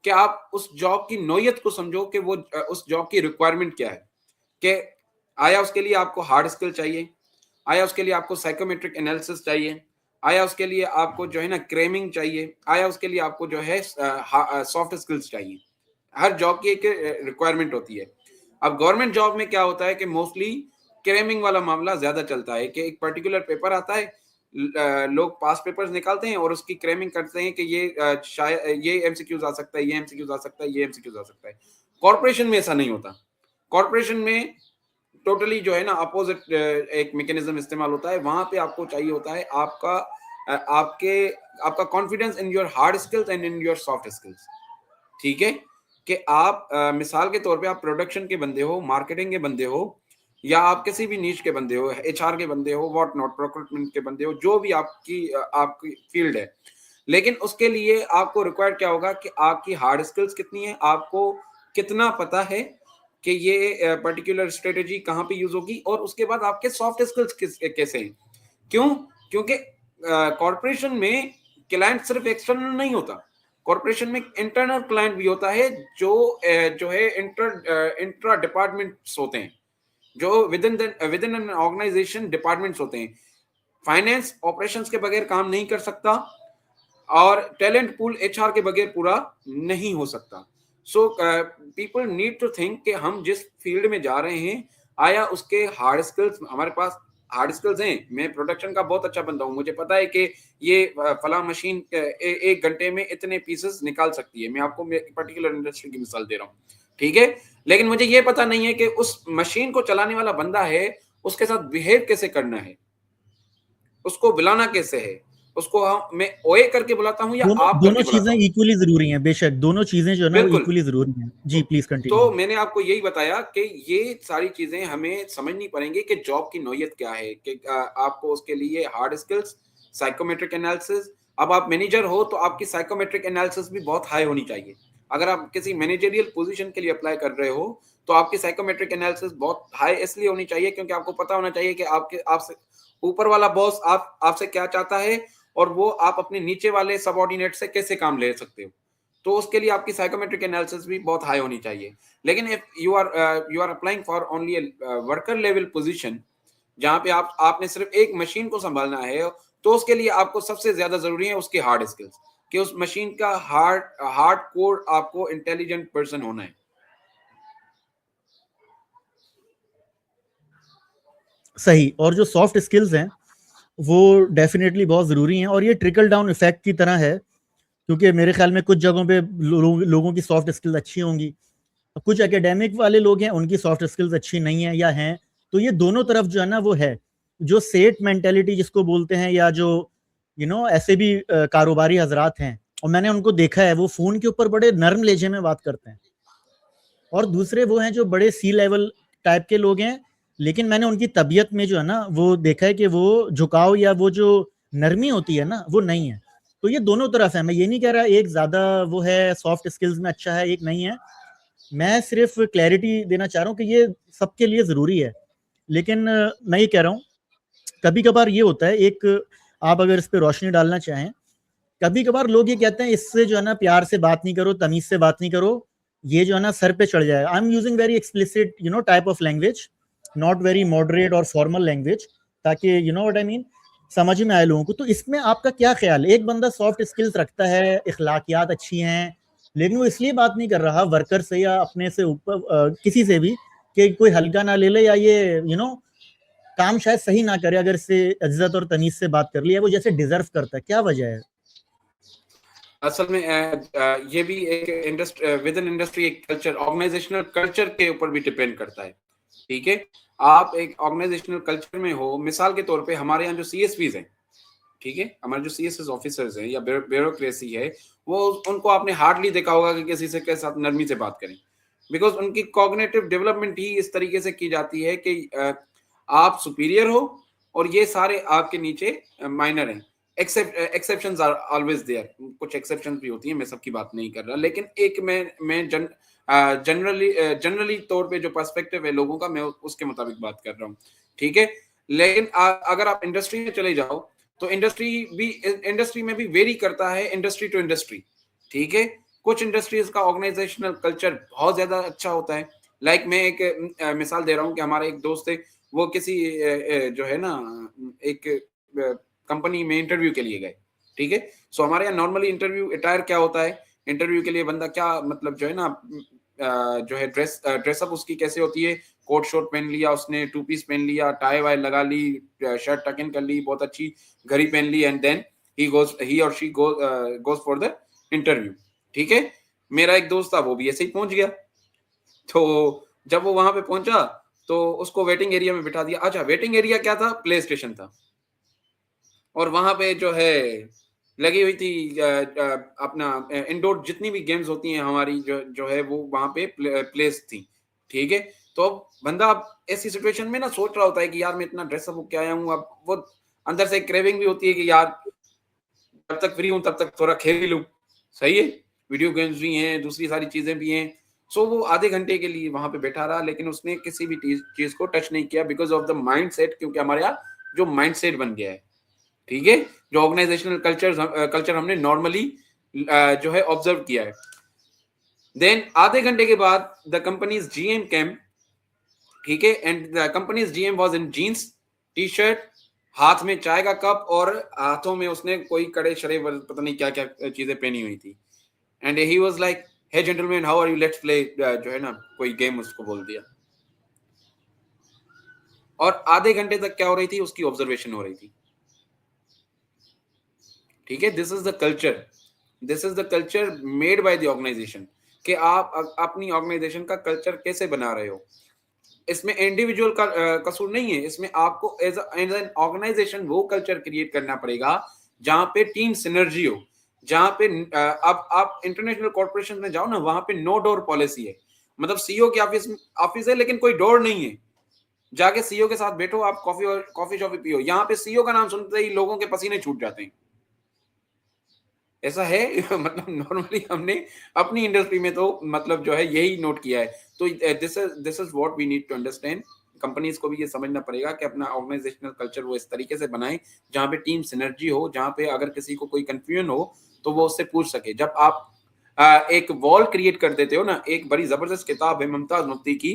कि आप उस जॉब की नौयत को समझो कि वो उस जॉब की रिक्वायरमेंट क्या है, कि आया उसके लिए आपको हार्ड स्किल चाहिए, आया उसके लिए आपको साइकोमेट्रिक एनालिसिस चाहिए, आया उसके लिए आपको जो है ना क्रेमिंग चाहिए, आया उसके लिए आपको जो है सॉफ्ट स्किल्स चाहिए। हर जॉब की एक रिक्वायरमेंट होती है। अब गवर्नमेंट जॉब में क्या होता है कि मोस्टली क्रेमिंग वाला मामला ज्यादा चलता है कि एक पर्टिकुलर पेपर आता है, लोग पास पेपर्स निकालते हैं और उसकी क्रेमिंग करते हैं कि ये शायद ये एमसीक्यूज आ सकता है, ये एमसीक्यूज आ सकता है, ये एमसीक्यूज आ सकता है। कॉर्पोरेशन में ऐसा नहीं होता। कॉर्पोरेशन में टोटली जो है ना अपोजिट एक मैकेनिज्म इस्तेमाल होता है। वहां पे आपको चाहिए होता है आपका आपका confidence in your hard skills and in your soft skills, ठीक है? कि आप मिसाल के तौर पे आप प्रोडक्शन के बंदे हो, मार्केटिंग के बंदे हो, या आप किसी भी नीश के बंदे हो, एचआर के बंदे हो, व्हाट नॉट, प्रोक्रूटमेंट के बंदे हो, जो भी आपकी फील्ड है। लेकिन उसके लिए आपको रिक्वायर्ड क्या होगा कि आपकी हार्ड स्किल्स कितनी है, आपको कितना पता है कि ये पर्टिकुलर स्ट्रेटेजी कहाँ पे यूज होगी, और उसके बाद आपके सॉफ्ट स्किल्स कैसे हैं। क्यों? क्योंकि कॉर्पोरेशन में क्लाइंट सिर्फ एक्सटर्नल नहीं होता, कॉर्पोरेशन में इंटरनल क्लाइंट भी होता है जो है इंट्रा डिपार्टमेंट्स होते हैं, जो within an organization departments होते हैं। फाइनेंस ऑपरेशंस के बगैर काम नहीं कर सकता, और टैलेंट पूल एचआर के बगैर पूरा नहीं हो सकता। So people need to think कि हम जिस फील्ड में जा रहे हैं, आया उसके हार्ड स्किल्स, हमारे पास हार्ड स्किल्स हैं। मैं प्रोडक्शन का बहुत अच्छा बंदा हूँ, मुझे पता है कि ये फला मशीन एक घंटे में इतने पीसेस निकाल सकती है। मैं आपको पर्टिकुलर इंडस्ट्री की मिसाल दे रहा हूँ, ठीक है? लेकिन मुझे ये पता नहीं है कि उस मशीन को चलाने वाला बंदा है, उसके साथ बिहेव कैसे करना है, उसको बुलाना कैसे है, उसको मैं ओए करके बुलाता हूँ या दोनों आप दोनों करके बुलाता चीजें हूँ। इक्वली जरूरी हैं, बेशक दोनों चीजें जो है ना वो बिल्कुल। इक्वली जरूरी हैं। जी तो प्लीज कंटिन्यू। तो मैंने आपको यही बताया कि ये सारी चीजें हमें समझनी पड़ेंगी कि जॉब की नौयत क्या है, कि आपको उसके लिए हार्ड स्किल्स, साइकोमेट्रिक एनालिसिस। अब आप मैनेजर हो तो आपकी साइकोमेट्रिक एनालिसिस भी बहुत हाई होनी चाहिए। अगर आप किसी मैनेजरियल पोजीशन के लिए अप्लाई कर रहे हो तो आपकी साइकोमेट्रिक एनालिसिस बहुत हाई इसलिए होनी चाहिए क्योंकि आपको पता होना चाहिए कि आपसे ऊपर वाला बॉस आपसे क्या चाहता है, और वो आप अपने नीचे वाले सबऑर्डिनेट से कैसे काम ले सकते हो। तो उसके लिए आपकी साइकोमेट्रिक एनालिसिस भी बहुत हाई होनी चाहिए। लेकिन if you are applying for only worker level position, जहां पे आपने सिर्फ एक मशीन को संभालना है, तो उसके लिए आपको सबसे ज्यादा जरूरी है उसके हार्ड स्किल्स, कि उस मशीन का हार्ड कोर आपको इंटेलिजेंट पर्सन होना है। सही। और जो सॉफ्ट स्किल्स हैं वो डेफिनेटली बहुत ज़रूरी हैं, और ये ट्रिकल डाउन इफेक्ट की तरह है, क्योंकि मेरे ख्याल में कुछ जगहों पे लोगों की सॉफ्ट स्किल्स अच्छी होंगी, कुछ एकेडमिक वाले लोग हैं उनकी सॉफ्ट स्किल्स अच्छी नहीं है या हैं। तो ये दोनों तरफ जो है ना वो है, जो सेट मेंटेलिटी जिसको बोलते हैं, या जो ऐसे भी कारोबारी हजरात हैं, और मैंने उनको देखा है वो फ़ोन के ऊपर बड़े नर्म लहजे में बात करते हैं, और दूसरे वो हैं जो बड़े सी लेवल टाइप के लोग हैं, लेकिन मैंने उनकी तबीयत में जो है ना वो देखा है कि वो झुकाव या वो जो नरमी होती है ना वो नहीं है। तो ये दोनों तरफ है, मैं ये नहीं कह रहा एक ज़्यादा वो है सॉफ्ट स्किल्स में अच्छा है, एक नहीं है। मैं सिर्फ क्लैरिटी देना चाह रहा हूँ कि ये सबके लिए ज़रूरी है। लेकिन मैं ये कह रहा हूँ कभी कभार ये होता है, एक आप अगर इस पे रोशनी डालना चाहें। कभी कभार लोग ये कहते हैं इससे जो है ना प्यार से बात नहीं करो, तमीज से बात नहीं करो, ये जो है ना सर पे चढ़ जाएगा। I am using very explicit type of language, not very moderate और फॉर्मल लैंग्वेज, ताकि व्हाट आई मीन समझ में आए लोगों को। तो इसमें आपका क्या ख्याल है? एक बंदा सॉफ्ट स्किल्स रखता है, इखलाकियात अच्छी हैं, लेकिन वो इसलिए बात नहीं कर रहा वर्कर से या अपने से ऊपर किसी से भी कि कोई हल्का ना ले ले, या ये काम शायद सही ना करे अगर इससे इज्जत और तमीज से बात कर लिया, वो जैसे डिजर्व करता है। क्या वजह है? असल में ये भी एक इंडस्ट्री, विद इन इंडस्ट्री एक कल्चर, ऑर्गेनाइजेशनल कल्चर के ऊपर भी डिपेंड करता है। ठीक है, आप एक ऑर्गेनाइजेशनल कल्चर में हो, मिसाल के तौर पे हमारे यहाँ जो सीएसपीज हैं, ठीक है, हमारे जो सीएसएस ऑफिसर्स हैं या ब्यूरोक्रेसी है, वो उनको आपने हार्डली देखा होगा कि किसी से के साथ नरमी से बात करें, बिकॉज उनकी कॉग्निटिव डेवलपमेंट ही इस तरीके से की जाती है कि आप सुपीरियर हो और ये सारे आपके नीचे माइनर हैं। एक्सेप्शंस आर ऑलवेज देयर, कुछ एक्सेप्शंस भी होती हैं, मैं सबकी बात नहीं कर रहा, लेकिन एक मैं जनरली तौर पे जो पर्सपेक्टिव है लोगों का, मैं उसके मुताबिक बात कर रहा हूँ। ठीक है, लेकिन अगर आप इंडस्ट्री में चले जाओ तो इंडस्ट्री में भी वेरी करता है, इंडस्ट्री टू इंडस्ट्री। ठीक है, कुछ इंडस्ट्रीज का ऑर्गेनाइजेशनल कल्चर बहुत ज्यादा अच्छा होता है। लाइक मैं एक मिसाल दे रहा हूँ कि हमारे एक दोस्त थे, वो किसी जो है ना एक कंपनी में इंटरव्यू के लिए गए। ठीक है, सो हमारे यहाँ नॉर्मली इंटरव्यू अटायर क्या होता है, इंटरव्यू के लिए बंदा क्या मतलब जो है ना जो है ड्रेसअप उसकी कैसे होती है, कोट शोट पहन लिया उसने, टू पीस पहन लिया, टाई वाई लगा ली, शर्ट टक इन कर ली, बहुत अच्छी घड़ी पहन ली, एंड देन ही और she goes for the interview. ठीक है, मेरा एक दोस्त था, वो भी ऐसे ही पहुंच गया। तो जब वो वहां पे पहुंचा तो उसको वेटिंग एरिया में बिठा दिया। अच्छा, वेटिंग एरिया क्या था? प्ले स्टेशन था, और वहां पे जो है लगी हुई थी अपना इंडोर जितनी भी गेम्स होती हैं हमारी जो है वो वहां पे प्लेस थी। ठीक है, तो अब बंदा ऐसी सिचुएशन में ना सोच रहा होता है कि यार मैं इतना ड्रेसअप होके आया हूँ, अब वो अंदर से क्रेविंग भी होती है कि यार जब तक फ्री हूं तब तक थोड़ा खेल ही लूं। सही है, वीडियो गेम्स भी हैं, दूसरी सारी चीजें भी हैं। सो वो आधे घंटे के लिए वहां पे बैठा रहा, लेकिन उसने किसी भी चीज को टच नहीं किया because of the mind set, क्योंकि हमारे यहाँ जो माइंड सेट बन गया है। ठीक है, जो ऑर्गेनाइजेशनल कल्चर हमने नॉर्मली जो है ऑब्जर्व किया है। देन आधे घंटे के बाद द कंपनीज जीएम केम। ठीक है, and the company's GM was in jeans, T shirt, हाथ में चाय का कप, और हाथों में उसने कोई कड़े शरे पता नहीं क्या क्या चीजें पहनी हुई थी। And he was like, hey gentleman how are you, let's play, जो है ना कोई गेम उसको बोल दिया। और आधे घंटे तक क्या हो रही थी, उसकी ऑब्जर्वेशन हो रही थी। ठीक है, this is the culture, this is the culture made by the organization, कि आप अपनी ऑर्गेनाइजेशन का कल्चर कैसे बना रहे हो। इसमें इंडिविजुअल का कसूर नहीं है, इसमें आपको एज एन ऑर्गेनाइजेशन वो कल्चर क्रिएट करना पड़ेगा जहां पे टीम सिनर्जी हो, जहां पे अब आप इंटरनेशनल कॉर्पोरेशन में जाओ ना, वहां पे नो डोर पॉलिसी है। मतलब सीईओ की ऑफिस है लेकिन कोई डोर नहीं है, जाके सीईओ के साथ बैठो, आप कॉफी शॉफी पियो। यहाँ पे सीईओ का नाम सुनते ही लोगों के पसीने छूट जाते हैं। ऐसा है मतलब नॉर्मली हमने अपनी इंडस्ट्री में तो मतलब जो है यही नोट किया है। तो this is what we need to understand. Companies को भी ये समझना पड़ेगा कि अपना ऑर्गेनाइजेशनल कल्चर वो इस तरीके से बनाएं जहां पे टीम सिनर्जी हो, जहां पे अगर किसी को कोई कंफ्यूजन हो तो वो उससे पूछ सके। जब आप एक वॉल क्रिएट कर देते हो ना, एक बड़ी जबरदस्त किताब है मुमताज मुफ्ती की,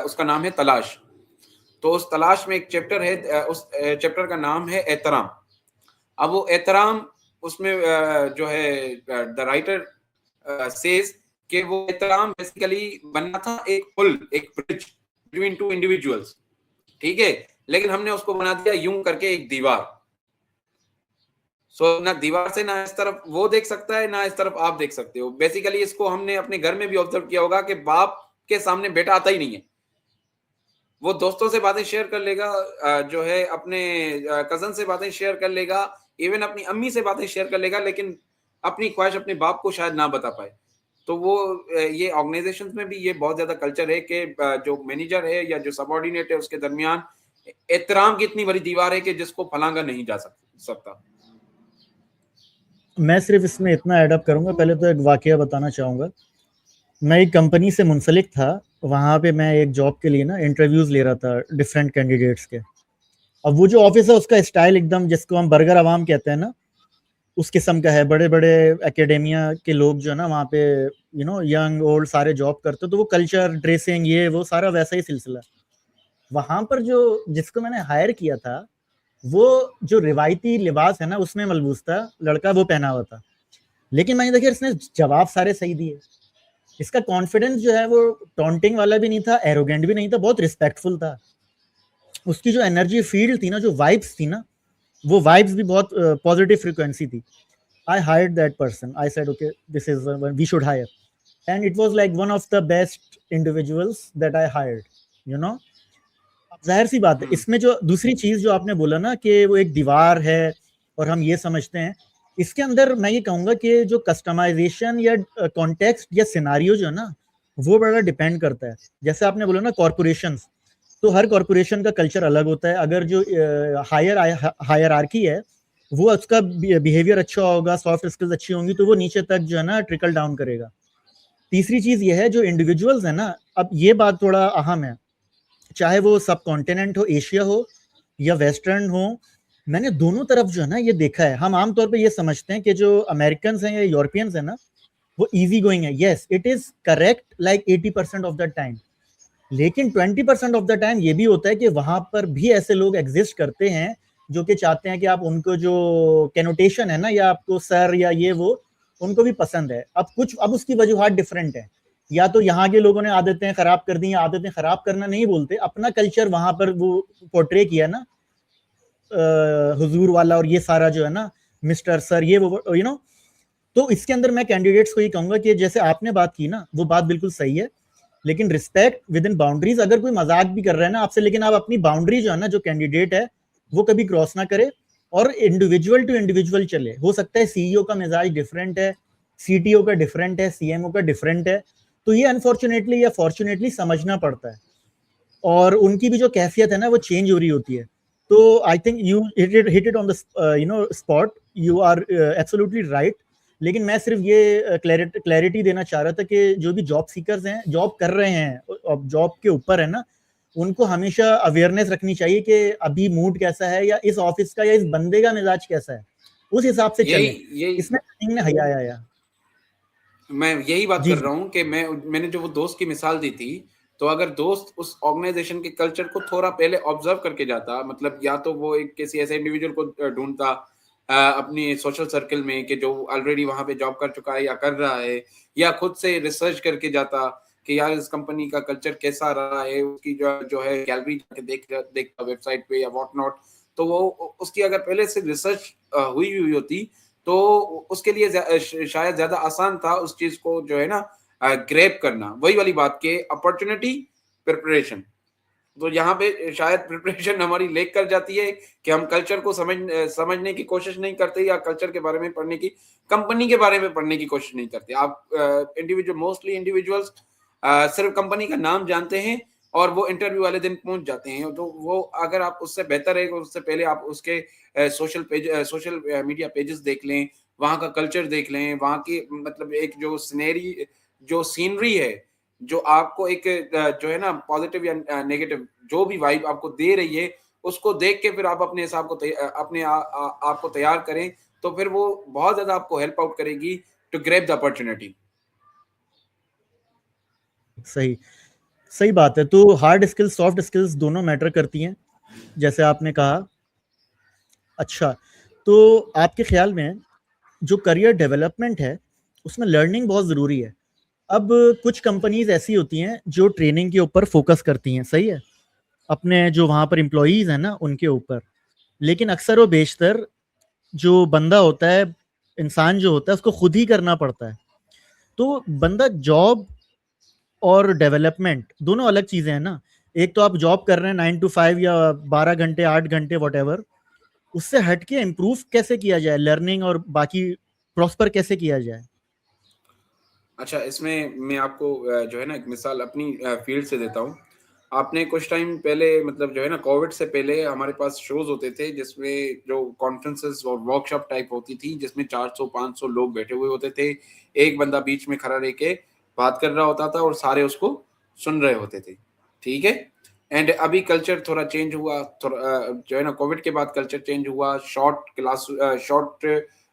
उसका नाम है तलाश। तो उस तलाश में एक चैप्टर है, उस चैप्टर का नाम है एहतराम। अब वो एहतराम उसमें जो है द राइटर सेज कि वो एहतराम बेसिकली बनना था एक पुल, एक ब्रिज बिटवीन टू इंडिविजुअल्स। ठीक है, लेकिन हमने उसको बना दिया यूं करके एक दीवार। सो ना दीवार से ना इस तरफ वो देख सकता है, ना इस तरफ आप देख सकते हो। बेसिकली इसको हमने अपने घर में भी ऑब्जर्व किया होगा कि बाप के सामने बेटा आता ही नहीं है। वो दोस्तों से बातें शेयर कर लेगा, जो है अपने कजन से बातें शेयर कर लेगा, इवन अपनी अम्मी से बातें शेयर कर लेगा, लेकिन अपनी ख्वाहिश अपने बाप को शायद ना बता पाए। तो वो ये ऑर्गेनाइजेशंस में भी ये बहुत ज्यादा कल्चर है कि जो मैनेजर है या जो सबऑर्डिनेट है उसके दरमियान एहतराम की इतनी बड़ी दीवार है कि जिसको फलांगा नहीं जा सकता। मैं सिर्फ इसमें इतना एडअप करूंगा। पहले तो एक वाकया बताना चाहूँगा। मैं एक कंपनी से मुंसलिक था, वहाँ पे मैं एक जॉब के लिए ना इंटरव्यूज़ ले रहा था डिफरेंट कैंडिडेट्स के। अब वो जो ऑफिस है उसका स्टाइल एकदम जिसको हम बर्गर अवाम कहते हैं ना, उस किस्म का है। बड़े बड़े एकेडेमिया के लोग जो है ना वहाँ पे यंग ओल्ड सारे जॉब करते, तो वो कल्चर ड्रेसिंग ये वो सारा वैसा ही सिलसिला। वहां पर जो जिसको मैंने हायर किया था, वो जो रिवायती लिबास है ना उसमें मलबूस था लड़का, वो पहना हुआ था। लेकिन मैंने देखा इसने जवाब सारे सही दिए। इसका कॉन्फिडेंस जो है वो टॉन्टिंग वाला भी नहीं था, एरोगेंट भी नहीं था, बहुत रिस्पेक्टफुल था। उसकी जो एनर्जी फील्ड थी ना, जो वाइब्स थी ना, वो वाइब्स भी बहुत पॉजिटिव फ्रीक्वेंसी थी। I hired that person. I said, okay, this is we should hire, and it was like one of the best individuals that I hired. You know, अब जाहिर सी बात है इसमें जो दूसरी चीज जो आपने बोला ना कि वो एक दीवार है और हम ये समझते हैं, इसके अंदर मैं ये कहूंगा कि जो कस्टमाइजेशन या कॉन्टेक्स्ट या सिनारियो जो है ना, वो बड़ा डिपेंड करता है। जैसे आपने बोला ना कॉर्पोरेशंस, तो हर कॉर्पोरेशन का कल्चर अलग होता है। अगर जो हायरार्की है वो उसका बिहेवियर अच्छा होगा, सॉफ्ट स्किल्स अच्छी होंगी, तो वो नीचे तक जो है ना ट्रिकल डाउन करेगा। तीसरी चीज ये है जो इंडिविजुअल्स है ना, अब ये बात थोड़ा अहम है, चाहे वो सब कॉन्टिनेंट हो, एशिया हो या वेस्टर्न हो, मैंने दोनों तरफ जो है ना ये देखा है। हम आमतौर पे ये समझते हैं कि जो अमेरिकन हैं या यूरोपियंस है ना वो इजी गोइंग है। Yes, it is correct like 80% of the time. लेकिन 20% ऑफ द टाइम ये भी होता है कि वहां पर भी ऐसे लोग एग्जिस्ट करते हैं जो कि चाहते हैं कि आप उनको जो कैनोटेशन है ना, या आपको सर या ये वो, उनको भी पसंद है। अब उसकी वजूहत डिफरेंट है। या तो यहाँ के लोगों ने आदतें खराब कर दी, आदतें खराब करना नहीं बोलते, अपना कल्चर वहां पर वो पोर्ट्रे किया ना, हुजूर वाला और ये सारा जो है ना, मिस्टर सर ये वो तो इसके अंदर मैं कैंडिडेट्स को ये कहूंगा कि जैसे आपने बात की ना, वो बात बिल्कुल सही है, लेकिन रिस्पेक्ट विद इन बाउंड्रीज। अगर कोई मजाक भी कर रहा है ना आपसे, लेकिन आप अपनी बाउंड्री जो है ना, जो कैंडिडेट है वो कभी क्रॉस ना करे, और इंडिविजुअल टू इंडिविजुअल चले। हो सकता है सीईओ का मिजाज डिफरेंट है, सीटीओ का डिफरेंट है, सीएमओ का डिफरेंट है, तो ये अनफॉर्चुनेटली या फॉर्चुनेटली समझना पड़ता है। और उनकी भी जो कैफियत है ना वो चेंज हो रही होती है। तो I think you hit it on the spot, you are absolutely right. लेकिन मैं सिर्फ ये क्लैरिटी देना चाह रहा था कि जो भी जॉब सीकर्स हैं, जॉब कर रहे हैं, अब जॉब के ऊपर है ना, उनको हमेशा अवेयरनेस रखनी चाहिए कि अभी मूड कैसा है, या इस ऑफिस का या इस बंदे का मिजाज कैसा है, उस हिसाब से चलें। यही इसमें हया आया। मैं यही बात जी कर जी रहा हूँ कि मैंने जो वो दोस्त की मिसाल दी थी, तो अगर दोस्त उस ऑर्गेनाइजेशन के कल्चर को थोड़ा पहले ऑब्जर्व करके जाता, मतलब या तो वो एक किसी ऐसे इंडिविजुअल को ढूंढता अपनी सोशल सर्कल में कि जो ऑलरेडी वहां पे जॉब कर चुका है या कर रहा है, या खुद से रिसर्च करके जाता कि यार इस कंपनी का कल्चर कैसा रहा है, उसकी जो है गैलरी जाके देखता वेबसाइट पे या व्हाट नॉट। तो वो उसकी अगर पहले से रिसर्च हुई होती, तो उसके लिए शायद ज्यादा आसान था उस चीज को जो है ना ग्रैब करना। वही वाली बात के अपॉर्चुनिटी, प्रिपरेशन। तो यहाँ पे शायद प्रिपरेशन हमारी लेक कर जाती है कि हम कल्चर को समझने की कोशिश नहीं करते, या कल्चर के बारे में पढ़ने की, कंपनी के बारे में पढ़ने की कोशिश नहीं करते। आप मोस्टली इंडिविजुअल्स सिर्फ कंपनी का नाम जानते हैं और वो इंटरव्यू वाले दिन पहुंच जाते हैं। तो वो अगर आप उससे बेहतर है, उससे पहले आप उसके सोशल मीडिया पेजेस देख लें, वहाँ का कल्चर देख लें, वहाँ की मतलब एक जो सीनरी है, जो आपको एक जो है ना पॉजिटिव या नेगेटिव जो भी वाइब आपको दे रही है, उसको देख के फिर आप अपने हिसाब को अपने आप को तैयार करें, तो फिर वो बहुत ज्यादा आपको हेल्प आउट करेगी टू ग्रैब द अपॉर्चुनिटी। सही सही बात है। तो हार्ड स्किल्स सॉफ्ट स्किल्स दोनों मैटर करती हैं, जैसे आपने कहा। अच्छा, तो आपके ख्याल में जो करियर डेवलपमेंट है उसमें लर्निंग बहुत ज़रूरी है। अब कुछ कंपनीज ऐसी होती हैं जो ट्रेनिंग के ऊपर फोकस करती हैं, सही है, अपने जो वहाँ पर एम्प्लॉयज़ हैं ना उनके ऊपर। लेकिन अक्सर व बेशतर जो बंदा होता है, इंसान जो होता है, उसको खुद ही करना पड़ता है। तो बंदा जॉब और डेवलपमेंट दोनों अलग चीज़ें हैं ना। एक तो आप जॉब कर रहे हैं 9 to 5 या 12 घंटे 8 घंटे वट, उससे हट के इम्प्रूव कैसे किया जाए, लर्निंग और बाकी प्रॉस्पर कैसे किया जाए। अच्छा, इसमें मैं आपको जो है ना एक मिसाल अपनी फील्ड से देता हूँ। आपने कुछ टाइम पहले मतलब जो है ना कोविड से पहले हमारे पास शोज़ होते थे जिसमें जो कॉन्फ्रेंसेस और वर्कशॉप टाइप होती थी, जिसमें 400-500 लोग बैठे हुए होते थे। एक बंदा बीच में खड़ा रह के बात कर रहा होता था और सारे उसको सुन रहे होते थे, ठीक है? एंड अभी कल्चर थोड़ा चेंज हुआ, थोड़ा जो है ना कोविड के बाद कल्चर चेंज हुआ, शॉर्ट क्लास, शॉर्ट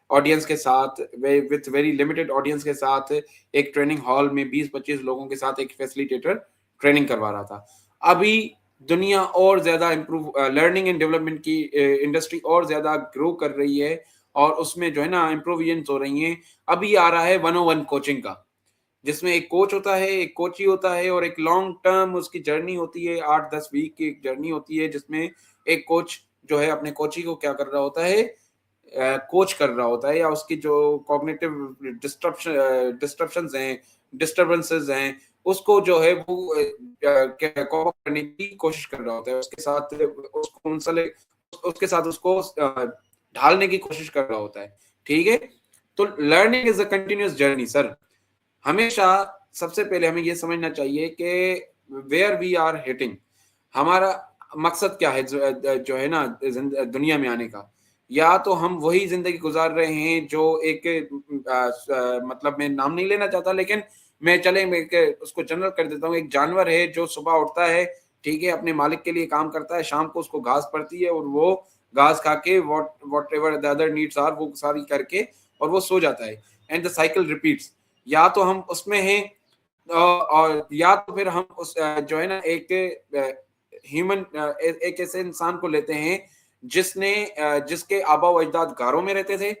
ऑडियंस के साथ, विथ वेरी लिमिटेड ऑडियंस के साथ, एक ट्रेनिंग हॉल में 20-25 लोगों के साथ एक फैसिलिटेटर ट्रेनिंग करवा रहा था। अभी दुनिया और ज्यादा इम्प्रूव, लर्निंग एंड डेवलपमेंट की इंडस्ट्री और ज्यादा ग्रो कर रही है, और उसमें जो है ना इम्प्रूविजन हो रही हैं। अभी आ रहा है 101 कोचिंग का, जिसमें एक कोच होता है, एक कोच ही होता है, और एक लॉन्ग टर्म उसकी जर्नी होती है, 8-10 वीक की एक जर्नी होती है, जिसमें एक कोच जो है अपने कोची को क्या कर रहा होता है, कोच कर रहा होता है, या उसकी जो कॉग्निटिव डिस्ट्रप्शंस हैं, डिस्टर्बेंसेस हैं, उसको जो है वो कॉप करने की कोशिश कर रहा होता है, उसके साथ उसको उसके साथ उसको ढालने की कोशिश कर रहा होता है। ठीक है, तो learning is a continuous journey sir. हमेशा सबसे पहले हमें यह समझना चाहिए कि वेयर वी आर हिटिंग, हमारा मकसद क्या है जो है ना दुनिया में आने का। या तो हम वही जिंदगी गुजार रहे हैं जो एक मतलब मैं नाम नहीं लेना चाहता, लेकिन मैं उसको जनरल कर देता हूँ। एक जानवर है जो सुबह उठता है, ठीक है, अपने मालिक के लिए काम करता है, शाम को उसको घास पड़ती है, और वो घास खा के whatever the other needs are वो सारी करके और वो सो जाता है, एंड द साइकिल रिपीट्स। या तो हम उसमें हैं, और या तो फिर हम उस जो है ना एक ह्यूमन, एक ऐसे इंसान को लेते हैं जिसके आबा व अजदाद गारों में रहते थे,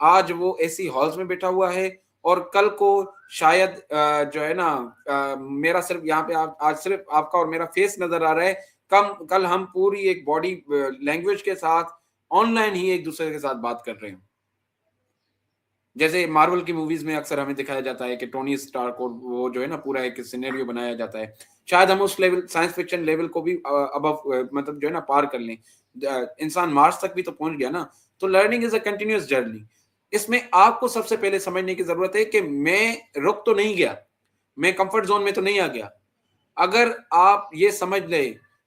आज वो एसी हॉल्स में बैठा हुआ है, और कल को शायद जो है ना मेरा सिर्फ यहाँ पे आज सिर्फ आपका और मेरा फेस नजर आ रहा है, कल हम पूरी एक बॉडी लैंग्वेज के साथ ऑनलाइन ही एक दूसरे के साथ बात कर रहे हैं। जैसे मार्वल की मूवीज में अक्सर हमें दिखाया जाता है कि टोनी स्टार्क को वो जो है ना पूरा एक सिनेरियो बनाया जाता है, शायद हम उस लेवल साइंस फिक्शन लेवल को भी अब मतलब जो है ना पार कर लें। इंसान मार्स तक भी तो पहुंच गया ना। तो learning is a continuous journey. इसमें आपको सबसे पहले समझने की जरूरत है कि मैं रुक तो नहीं गया, मैं कंफर्ट जोन में तो नहीं आ गया। अगर आप ये समझ ले,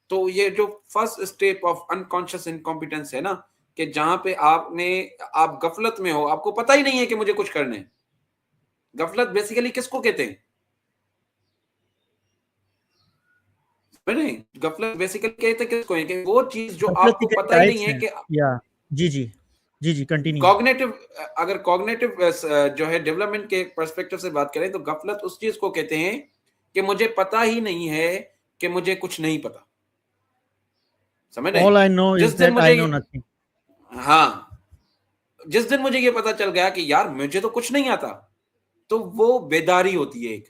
तो ये जो first step of unconscious incompetence है ना, कि जहां पे आप गफलत में हो, आपको पता ही नहीं है कि मुझे कुछ करना है। गफलत बेसिकली किसको कहते हैं? मैंने गफलत बेसिकली कहते हैं किसको है, कि वो चीज जो गफलत की आपको कई पता ही नहीं टाइप्स है हैं। कि या जी जी जी जी कंटिन्यू। कॉग्निटिव, अगर कॉग्निटिव जो है डेवलपमेंट के पर्सपेक्टिव से बात करें, तो गफलत उस चीज को कहते हैं कि मुझे पता ही नहीं है कि मुझे कुछ नहीं पता। समझ रहे? ऑल आई नो जिस इज दिन दैट आई मुझे नो नथिंग। हाँ, जिस दिन मुझे ये पता चल गया कि यार मुझे तो कुछ नहीं आता, तो वो बेदारी होती है एक।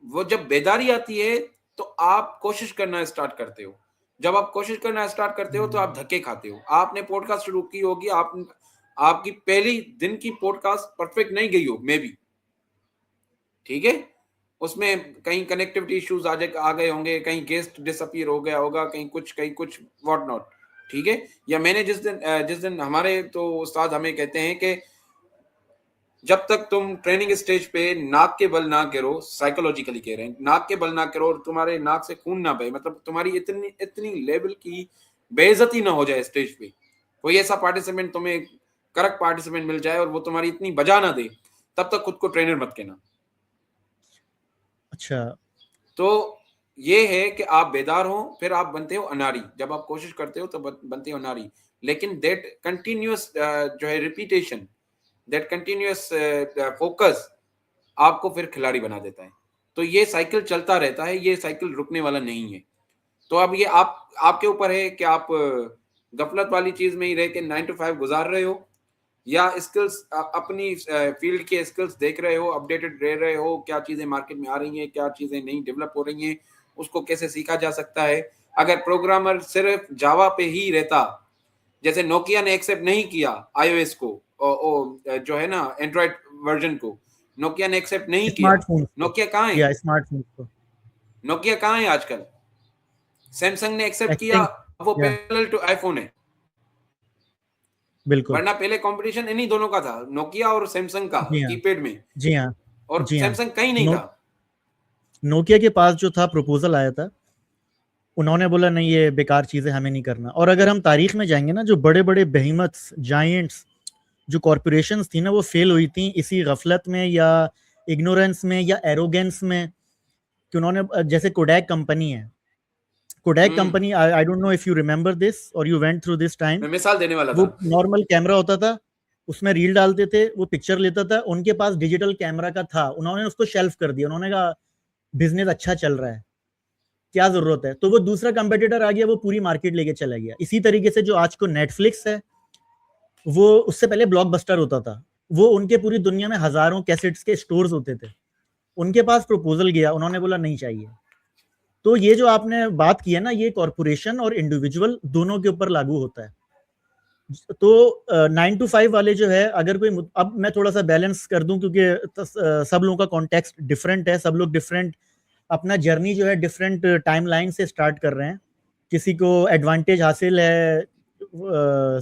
वो जब बेदारी आती है, तो आप कोशिश करना स्टार्ट करते हो। जब आप कोशिश करना स्टार्ट करते हो, तो आप धक्के खाते हो। आपने पॉडकास्ट शुरू की होगी, आपकी पहली दिन की पॉडकास्ट परफेक्ट नहीं गई हो, मे बी, ठीक है, उसमें कहीं कनेक्टिविटी इश्यूज आ गए होंगे, कहीं गेस्ट डिसअपीयर हो गया होगा, कहीं कुछ व्हाट नॉट, ठीक है। या मैंने जिस दिन हमारे तो उस्ताद हमें कहते हैं कि जब तक तुम ट्रेनिंग स्टेज पे नाक के बल ना गिरो, साइकोलॉजिकली कह रहे हैं, नाक के बल ना गिरो और तुम्हारे नाक से खून ना बहे, मतलब तुम्हारी इतनी इतनी लेवल की बेइज्जती ना हो जाए स्टेज पे, कोई ऐसा पार्टिसिपेंट तुम्हें करेक्ट पार्टिसिपेंट मिल जाए और वो तुम्हारी इतनी बजा ना दे, तब तक खुद को ट्रेनर मत कहना। अच्छा। तो ये है कि आप बेदार हो, फिर आप बनते हो अनाड़ी। जब आप कोशिश करते हो तो बनते हो अनाड़ी, लेकिन दैट कंटिन्यूअस जो है रिपीटेशन, दैट कंटिन्यूअस फोकस आपको फिर खिलाड़ी बना देता है। तो ये साइकिल चलता रहता है, ये साइकिल रुकने वाला नहीं है। तो अब ये आपके ऊपर है कि आप गफलत वाली चीज में ही रह के 9 to 5 गुजार रहे हो, या स्किल्स अपनी फील्ड के स्किल्स देख रहे हो, अपडेटेड रह रहे हो, क्या चीजें मार्केट में आ रही हैं, क्या चीजें नई डेवलप हो रही हैं, उसको कैसे सीखा जा सकता है। अगर प्रोग्रामर सिर्फ जावा पे ही रहता, जैसे नोकिया ने एक्सेप्ट नहीं किया आईओएस को, जो है ना एंड्रॉइड वर्जन को, नोकिया ने एक्सेप्ट नहीं किया। स्मार्टफोन्स को। नोकिया कहाँ है? या स्मार्टफोन्स को। नोकिया कहाँ है आजकल? सैमसंग ने एक्सेप्ट किया, एक्सटिंक्ट। वो या पैरेलल टू आईफोन है। बिल्कुल। वरना पहले कंपटीशन इन्हीं दोनों का था, नोकिया और सैमसंग का, जी हाँ। कीपैड में, जी हाँ। और जी हाँ। सैमसंग कहीं नहीं नो था। नोकिया के पास जो था प्रपोजल आया था, उन्होंने बोला नहीं ये बेकार चीजें हमें नहीं करना। और अगर हम तारीख में जाएंगे ना, जो बड़े बड़े बेहिमथ्स जायंट्स जो कॉरपोरेशंस थी ना, वो फेल हुई थी इसी गफलत में या इग्नोरेंस में या एरोगेंस में, कि उन्होंने जैसे कोडैक कंपनी है, Kodak company, I don't know if you remember this और you went through this time. मैं मिसाल देने वाला वो था। नॉर्मल कैमरा होता था, उसमें रील डालते थे, वो पिक्चर लेता था, उनके पास डिजिटल कैमरा का था, उन्होंने उसको शेल्फ कर दिया, उन्होंने कहा बिजनेस अच्छा चल रहा है, क्या जरूरत है। तो वो दूसरा कंपेटिटर आ गया, वो पूरी मार्केट लेके चला गया। इसी तरीके से जो आज को नेटफ्लिक्स है, वो उससे पहले ब्लॉकबस्टर होता था, वो उनके पूरी दुनिया में हजारों कैसेट्स के स्टोर्स होते थे, उनके पास प्रपोजल गया, उन्होंने बोला नहीं चाहिए। तो ये जो आपने बात की है ना, ये कॉरपोरेशन और इंडिविजुअल दोनों के ऊपर लागू होता है। तो 9 to 5 वाले जो है, अगर कोई, अब मैं थोड़ा सा बैलेंस कर दूं क्योंकि सब लोगों का कॉन्टेक्स्ट डिफरेंट है, सब लोग डिफरेंट अपना जर्नी जो है डिफरेंट टाइमलाइन से स्टार्ट कर रहे हैं। किसी को एडवांटेज हासिल है,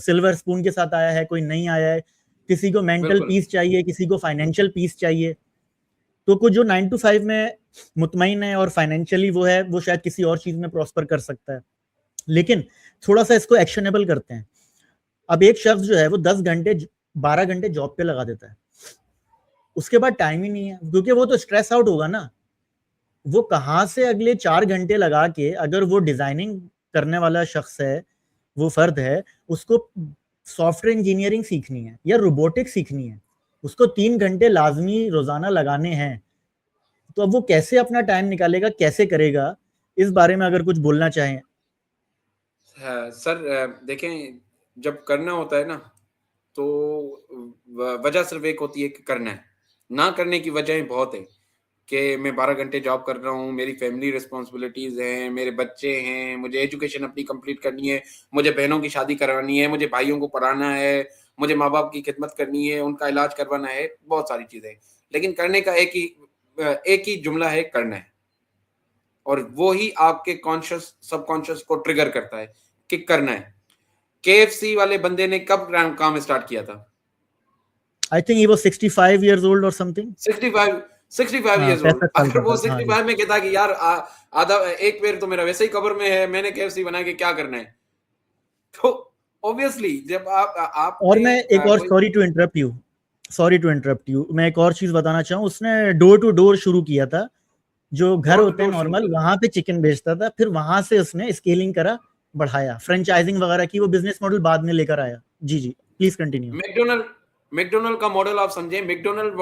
सिल्वर स्पून के साथ आया है, कोई नहीं आया है, किसी को मेंटल पीस चाहिए, किसी को फाइनेंशियल पीस चाहिए। तो कुछ जो 9 to 5 में मुतमईन है और फाइनेंशियली वो है, वो शायद किसी और चीज में प्रॉस्पर कर सकता है। लेकिन थोड़ा सा इसको एक्शनेबल करते हैं। अब एक शख्स जो है वो 10 घंटे 12 घंटे जॉब पे लगा देता है, उसके बाद टाइम ही नहीं है, क्योंकि वो तो स्ट्रेस आउट होगा ना। वो कहाँ से अगले 4 घंटे लगा के, अगर वो डिजाइनिंग करने वाला शख्स है, वो फर्द है, उसको सॉफ्टवेयर इंजीनियरिंग सीखनी है या रोबोटिक्स सीखनी है, उसको 3 घंटे लाजमी रोजाना लगाने हैं। तो अब वो कैसे अपना टाइम निकालेगा, कैसे करेगा, इस बारे में अगर कुछ बोलना चाहें। सर देखें, जब करना होता है ना, तो वजह सिर्फ एक होती है कि करना है। ना करने की वजहें बहुत है कि मैं 12 घंटे जॉब कर रहा हूँ, मेरी फैमिली रिस्पॉन्सिबिलिटीज़ हैं, मेरे बच्चे हैं, मुझे एजुकेशन अपनी कंप्लीट करनी है, मुझे बहनों की शादी करवानी है, मुझे भाइयों को पढ़ाना है, मुझे माँ-बाप की खिदमत करनी है, उनका इलाज करवाना है, बहुत सारी चीज़ें। लेकिन करने का एक ही जुमला है, करना है। और वो ही आपके कॉन्शियस सबकॉन्शियस को ट्रिगर करता है कि करना है। केएफसी वाले बंदे ने कब काम स्टार्ट किया था? I think he was 65 years old और समथिंग। 65 हाँ, years old। 65 साल अगर का वो था, हाँ। 65 में कहता कि यार आधा एक पैर तो मेरा वैसे ही कब्र में है, मैंने केएफसी बना के क्या करना है? तो ऑब्वियसली जब और आपने मैं एक और, कोई सॉरी टू इंटरप्ट यू, मैं एक और चीज बताना चाहूँ। उसने डोर टू डोर शुरू किया था, जो घर डोर टू होते हैं डोर शुरू नॉर्मल, किया था। वहां पे चिकन बेचता था, फिर वहां से उसने स्केलिंग करा, बढ़ाया, फ्रेंचाइजिंग वगैरह की, वो बिजनेस मॉडल बाद में लेकर आया। जी जी, प्लीज कंटिन्यू। मैकडोनल्ड मैकडोनल्ड का मॉडल आप समझें, McDonald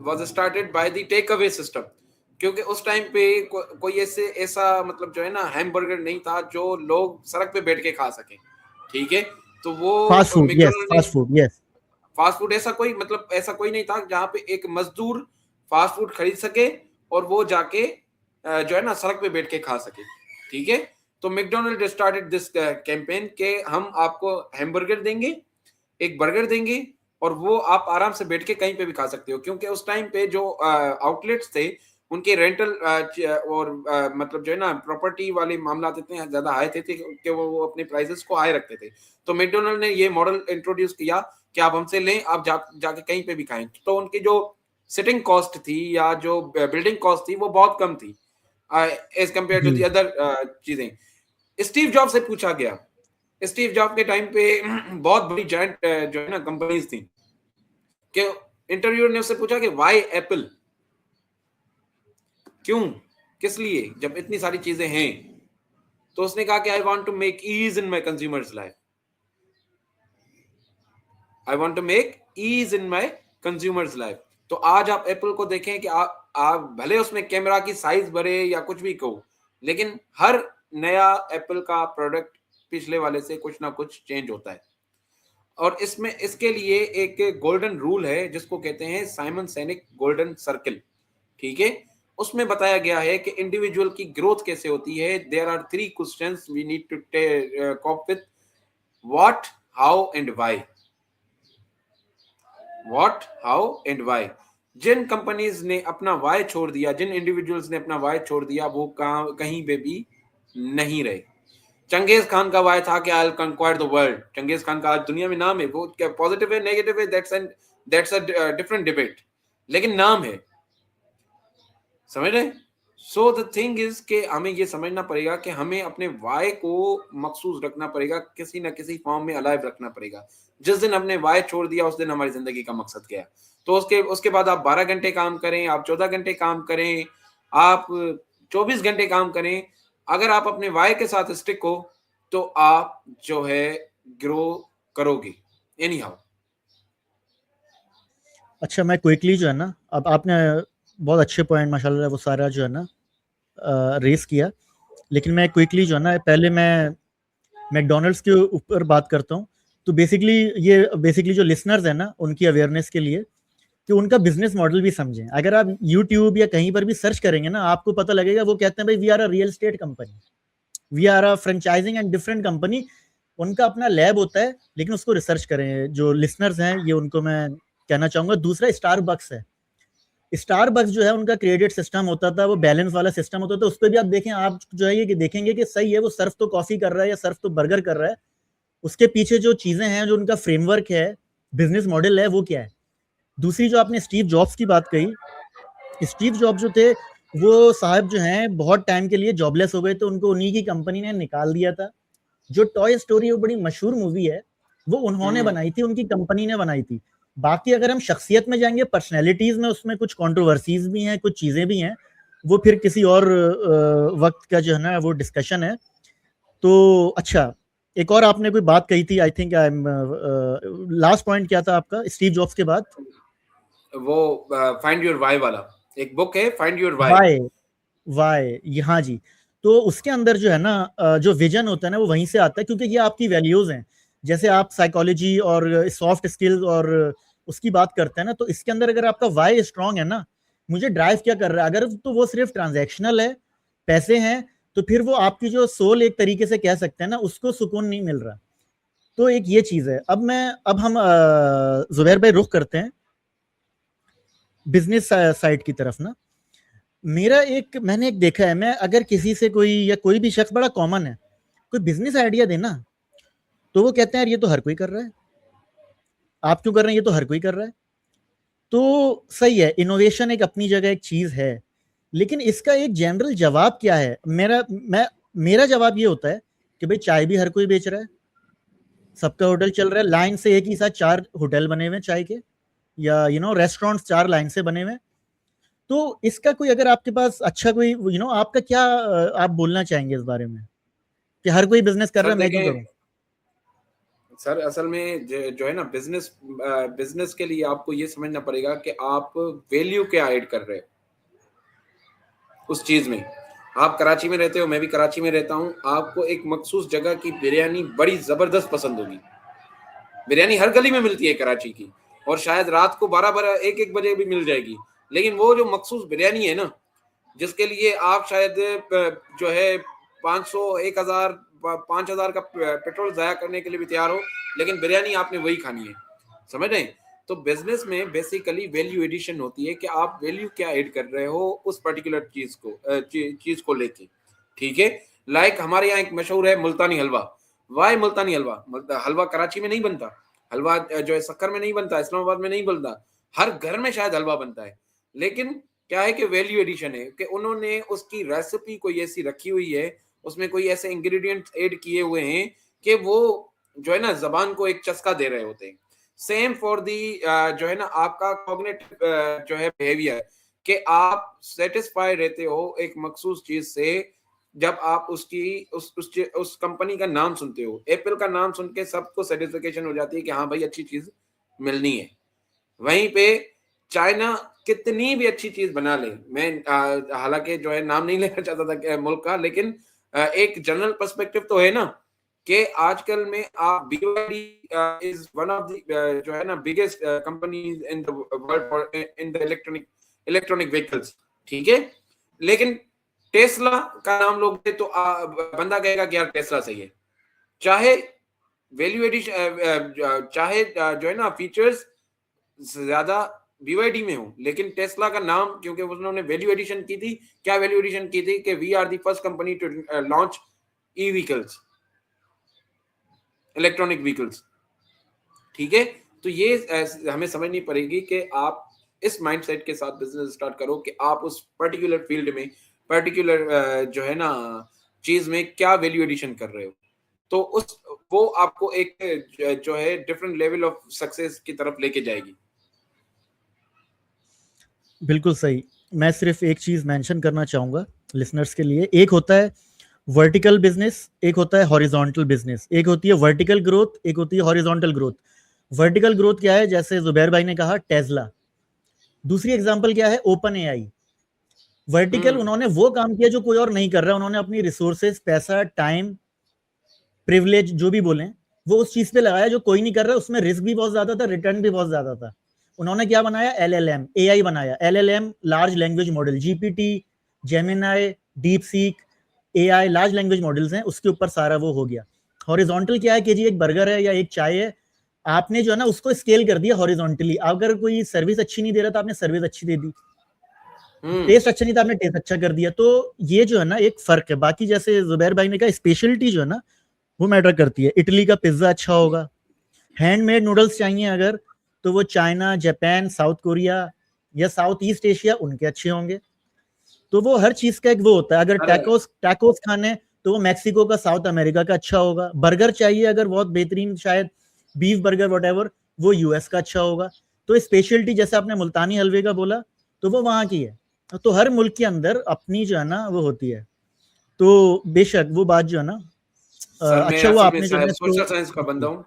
was started by the take away system. क्योंकि उस टाइम पे कोई ऐसा मतलब जो है ना हैमबर्गर नहीं था जो लोग सड़क पे बैठ के खा सके। ठीक है, तो फास्ट वो फूड, यस, मैकडोनल्ड ने fast food, yes. Fast food ऐसा कोई नहीं था जहां पे एक मजदूर फास्ट फूड खरीद सके और वो जाके जो है ना सड़क पे बैठ के खा सके। ठीक है, तो मैकडोनल्ड स्टार्टेड दिस कैंपेन के हम आपको हैमबर्गर देंगे, एक बर्गर देंगे, और वो आप आराम से बैठ के कहीं पे भी खा सकते हो। क्योंकि उस टाइम पे जो आउटलेट्स थे, उनके रेंटल और मतलब जो है ना प्रॉपर्टी वाले मामला इतने ज्यादा हाई थे कि वो अपने प्राइसेस को हाई रखते थे। तो मैकडोनल्ड ने ये मॉडल इंट्रोड्यूस किया कि आप हमसे लें, आप जाके कहीं पे भी खाएं। तो उनकी जो सिटिंग कॉस्ट थी या जो बिल्डिंग कॉस्ट थी, वो बहुत कम थी एज कम्पेयर टू जी दी अदर चीजें। स्टीव जॉब से पूछा गया, स्टीव जॉब के टाइम पे बहुत बड़ी जायंट जो है ना कंपनीज थी, कि इंटरव्यूअर ने उससे पूछा कि व्हाई एप्पल, क्यों, किस लिए, जब इतनी सारी चीजें हैं। तो उसने कहा कि I want to make ease in my consumers life, I want to make ease in my consumers life. तो आज आप एप्पल को देखें कि आप भले उसमें कैमरा की साइज बढ़े या कुछ भी कहो, लेकिन हर नया एप्पल का प्रोडक्ट पिछले वाले से कुछ ना कुछ चेंज होता है। और इसमें इसके लिए एक गोल्डन रूल है जिसको कहते हैं साइमन सेनिक गोल्डन सर्कल। ठीक है, उसमें बताया गया है कि इंडिविजुअल की ग्रोथ कैसे होती है। There are 3 questions we need to cope with, what, how and why. What, how and why. जिन कंपनीज ने अपना वाई छोड़ दिया, जिन इंडिविजुअल्स ने अपना वाई छोड़ दिया, वो कहीं पे भी नहीं रहे। चंगेज खान का वाय था कि I will conquer the world. Genghis Khan का आज दुनिया में नाम है, वो क्या पॉजिटिव है नेगेटिव है, दैट्स अ डिफरेंट डिबेट, लेकिन नाम है। समझ रहे? सो द थिंग इज कि हमें ये समझना पड़ेगा कि हमें अपने वाय को मखसूस रखना पड़ेगा, किसी ना किसी फॉर्म में अलाइव रखना पड़ेगा। जिस दिन हमने वाय छोड़ दिया, उस दिन हमारी जिंदगी का मकसद गया। तो उसके बाद आप 12 घंटे काम करें, आप 14 घंटे काम करें, आप 24 घंटे काम करें, अगर आप अपने वाई के साथ स्टिक हो तो आप जो है ग्रो करोगे एनी हाउ। अच्छा, मैं क्विकली जो है ना, अब आपने बहुत अच्छे पॉइंट माशाल्लाह वो सारा जो है ना रेस किया, लेकिन मैं क्विकली जो है ना, पहले मैं मैकडॉनल्ड्स के ऊपर बात करता हूँ। तो बेसिकली जो लिसनर्स है ना, उनकी अवेयरनेस के लिए कि उनका बिजनेस मॉडल भी समझें। अगर आप यूट्यूब या कहीं पर भी सर्च करेंगे ना, आपको पता लगेगा वो कहते हैं भाई we are a real estate company, we are a franchising and different company. उनका अपना लैब होता है, लेकिन उसको रिसर्च करें। जो लिसनर्स हैं, ये उनको मैं कहना चाहूंगा। दूसरा स्टारबक्स है। स्टारबक्स जो है उनका क्रेडिट सिस्टम होता था, वो बैलेंस वाला सिस्टम होता था। उस पर भी आप देखें, आप जो है ये कि देखेंगे कि सही है, वो सर्फ तो कॉफी कर रहा है या सर्फ तो बर्गर कर रहा है। उसके पीछे जो चीजें हैं, जो उनका फ्रेमवर्क है, बिजनेस मॉडल है, वो क्या है। दूसरी जो आपने स्टीव जॉब्स की बात कही, स्टीव जॉब्स जो थे, वो साहब जो हैं बहुत टाइम के लिए जॉबलेस हो गए, तो उनको उन्हीं की कंपनी ने निकाल दिया था। जो टॉय स्टोरी, वो बड़ी मशहूर मूवी है, वो उन्होंने बनाई थी, उनकी कंपनी ने बनाई थी। बाकी अगर हम शख्सियत में जाएंगे, पर्सनैलिटीज में, उसमें कुछ कंट्रोवर्सीज भी हैं, कुछ चीजें भी हैं, वो फिर किसी और वक्त का जो है ना वो डिस्कशन है। तो अच्छा, एक और आपने कोई बात कही थी, I think I am, last point क्या था आपका स्टीव जॉब्स के बाद? वो फाइंड योर वाई वाला एक बुक है, find your why. Why, why, हाँ जी। तो उसके अंदर जो है ना जो विजन होता है ना, वो वहीं से आता है, क्योंकि ये आपकी वैल्यूज हैं। जैसे आप साइकोलॉजी और सॉफ्ट स्किल्स और उसकी बात करते हैं ना, तो इसके अंदर अगर आपका वाई स्ट्रांग है ना, मुझे ड्राइव क्या कर रहा है, अगर तो वो सिर्फ ट्रांजैक्शनल है, पैसे हैं, तो फिर वो आपकी जो सोल, एक तरीके से कह सकते हैं ना, उसको सुकून नहीं मिल रहा। तो एक ये चीज है। अब हम जुबैर भाई रुख करते हैं बिजनेस साइड की तरफ ना। मैंने एक देखा है, मैं अगर किसी से कोई या कोई भी शख्स, बड़ा कॉमन है, कोई बिजनेस आइडिया देना, तो वो कहते हैं यार ये तो हर कोई कर रहा है, आप क्यों कर रहे हैं, ये तो हर कोई कर रहा है। तो सही है, इनोवेशन एक अपनी जगह एक चीज है, लेकिन इसका एक जनरल जवाब क्या है? मेरा जवाब ये होता है कि भाई चाय भी हर कोई बेच रहा है, सबका होटल चल रहा है, लाइन से एक ही साथ 4 होटल बने हुए हैं चाय के, या रेस्टोरेंट्स 4 लाइन से बने हुए हैं। तो इसका कोई, अगर आपके पास अच्छा कोई आपका क्या आप बोलना चाहेंगे इस बारे में, कि हर कोई बिजनेस कर रहा सर है, मैं क्यों देखें, करूं? सर असल में जो है ना, बिजनेस के लिए आपको ये समझना पड़ेगा कि आप वैल्यू क्या ऐड कर रहे हो उस चीज में। आप कराची में रहते हो, मैं भी कराची में रहता हूँ, आपको एक मखसूस जगह की बिरयानी बड़ी जबरदस्त पसंद होगी। बिरयानी हर गली में मिलती है कराची की, और शायद रात को 12-12 1-1 बजे भी मिल जाएगी। लेकिन वो जो मखसूस बिरयानी है ना, जिसके लिए आप शायद जो है 500 1000 5000 का पेट्रोल जाया करने के लिए भी तैयार हो, लेकिन बिरयानी आपने वही खानी है। समझ रहे हैं? तो बिजनेस में बेसिकली वैल्यू एडिशन होती है कि आप वैल्यू क्या ऐड कर रहे हो उस पर्टिकुलर चीज को लेके। ठीक है, लाइक हमारे यहाँ एक मशहूर है मुल्तानी हलवा। वाई मुल्तानी हलवा? हलवा कराची में नहीं बनता, हलवा जो है सक्कर में नहीं बनता, इस्लामाबाद में नहीं बनता, हर घर में शायद हलवा बनता है। लेकिन क्या है कि वैल्यू एडिशन है कि उन्होंने उसकी रेसिपी कोई ऐसी रखी हुई है, उसमें कोई ऐसे इंग्रेडिएंट्स ऐड किए हुए हैं कि वो जो है ना जबान को एक चस्का दे रहे होते हैं। सेम फॉर दी जो है ना आपका कॉग्निटिव जो है बिहेवियर, कि आप सेटिस्फाई रहते हो एक मखसूस चीज से जब आप उसकी उस कंपनी का नाम सुनते हो। एप्पल का नाम सुन के सबको सेटिस्फेक्शन हो जाती है कि हाँ भाई अच्छी चीज मिलनी है। वहीं पे चाइना कितनी भी अच्छी चीज बना ले, मैं हालांकि जो है नाम नहीं लेना चाहता था मुल्क का, लेकिन एक जनरल पर्सपेक्टिव तो है ना कि आजकल में आप BYD is one of the जो है ना biggest company in the world in the electronic vehicles. ठीक है, लेकिन टेस्ला का नाम लोग तो बंदा कहेगा कि यार टेस्ला सही है। चाहे वैल्यू एडिशन चाहे जो है ना फीचर्स ज्यादा BYD में हो, लेकिन टेस्ला का नाम क्योंकि उन्होंने वैल्यू एडिशन की थी। क्या वैल्यू एडिशन की थी? कि we are the first company to launch e vehicles, electronic vehicles. ठीक है, तो ये हमें समझनी पड़ेगी कि आप इस माइंडसेट के साथ बिजनेस स्टार्ट करो कि आप उस पर्टिकुलर फील्ड में, पर्टिकुलर जो है ना चीज में क्या वैल्यू एडिशन कर रहे हो। तो वो आपको एक जो है डिफरेंट लेवल ऑफ सक्सेस की तरफ लेके जाएगी। बिल्कुल सही। मैं सिर्फ एक चीज मेंशन करना चाहूंगा लिसनर्स के लिए। एक होता है वर्टिकल बिजनेस, एक होता है हॉरिजॉन्टल बिजनेस। एक होती है वर्टिकल ग्रोथ, एक होती है हॉरिजॉन्टल ग्रोथ। वर्टिकल ग्रोथ क्या है? जैसे जुबैर भाई ने कहा टेस्ला। दूसरी एग्जांपल क्या है? Open AI. वर्टिकल हम्म उन्होंने वो काम किया जो कोई और नहीं कर रहा। उन्होंने अपनी रिसोर्सेज, पैसा, टाइम, प्रिविलेज जो भी बोले, वो उस चीज पे लगाया जो कोई नहीं कर रहा। उसमें रिस्क भी बहुत ज्यादा था, रिटर्न भी बहुत ज्यादा था। उन्होंने क्या बनाया? एलएलएम, एआई बनाया। LLM large language model, GPT, Gemini, deep seek, AI large language models हैं, उसके ऊपर सारा वो हो गया। हॉरिजॉन्टल क्या है कि जी एक बर्गर है या एक चाय है, आपने जो है ना उसको स्केल कर दिया हॉरिजॉन्टली। अगर कोई सर्विस अच्छी नहीं दे रहा था, आपने सर्विस अच्छी दे दी। हम्म टेस्ट अच्छा नहीं था, आपने टेस्ट अच्छा कर दिया। तो ये जो है ना एक फर्क है। बाकी जैसे जुबैर भाई ने कहा, स्पेशलिटी जो है ना वो मैटर करती है। इटली का पिज्जा अच्छा होगा, हैंडमेड नूडल्स चाहिए अगर, तो वो चाइना, जापान, साउथ कोरिया या साउथ ईस्ट एशिया, उनके अच्छे होंगे। तो वो हर चीज का एक वो होता है। अगर अरे टैकोस टैकोस खाने, तो वो मैक्सिको का, साउथ अमेरिका का अच्छा होगा। बर्गर चाहिए अगर बहुत बेहतरीन, शायद बीफ बर्गर वट, वो यूएस का अच्छा होगा। तो स्पेशलिटी जैसे आपने मुल्तानी हलवे का बोला, तो वो वहां की है। तो हर मुल्क के अंदर अपनी जो है ना वो होती है। तो बेशक वो बात जो है ना, सर, मैं अच्छा हुआ असल में आपने जो है सोशल इसको साइंस का बंदा किया। हूँ।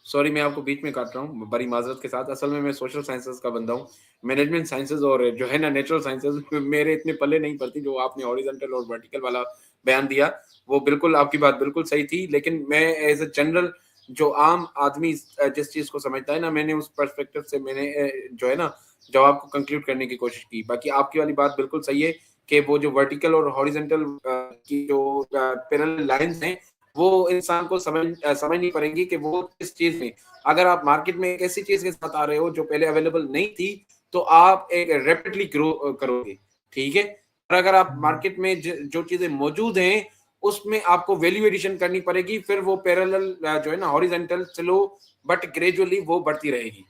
सॉरी, मैं आपको बीच में काट रहा हूँ, बड़ी माजरत के साथ। असल में मैं सोशल साइंसेज का बंदा हूँ। मैनेजमेंट साइंसेज और जो है ना नेचुरल साइंसेज मेरे इतने पल्ले नहीं पड़ती। जो आपने हॉरिजॉन्टल और वर्टिकल वाला बयान दिया, वो बिल्कुल आपकी बात बिल्कुल सही थी। लेकिन मैं एज ए जनरल, जो आम आदमी जिस चीज को समझता है ना, मैंने उस पर्सपेक्टिव से मैंने जो है ना जवाब को कंक्लूड करने की कोशिश की। बाकी आपकी वाली बात बिल्कुल सही है कि वो जो वर्टिकल और हॉरिजॉन्टल की जो पैरेलल लाइंस हैं, वो इंसान को समझ नहीं पड़ेंगी कि वो किस चीज में। अगर आप मार्केट में एक ऐसी चीज के साथ आ रहे हो जो पहले अवेलेबल नहीं थी, तो आप एक रैपिडली ग्रो करोगे, ठीक है। और अगर आप मार्केट में जो चीजें मौजूद हैं उसमें आपको वैल्यू एडिशन करनी पड़ेगी, फिर वो पैरेलल जो है ना हॉरिजॉन्टल स्लो बट ग्रेजुअली वो बढ़ती रहेगी।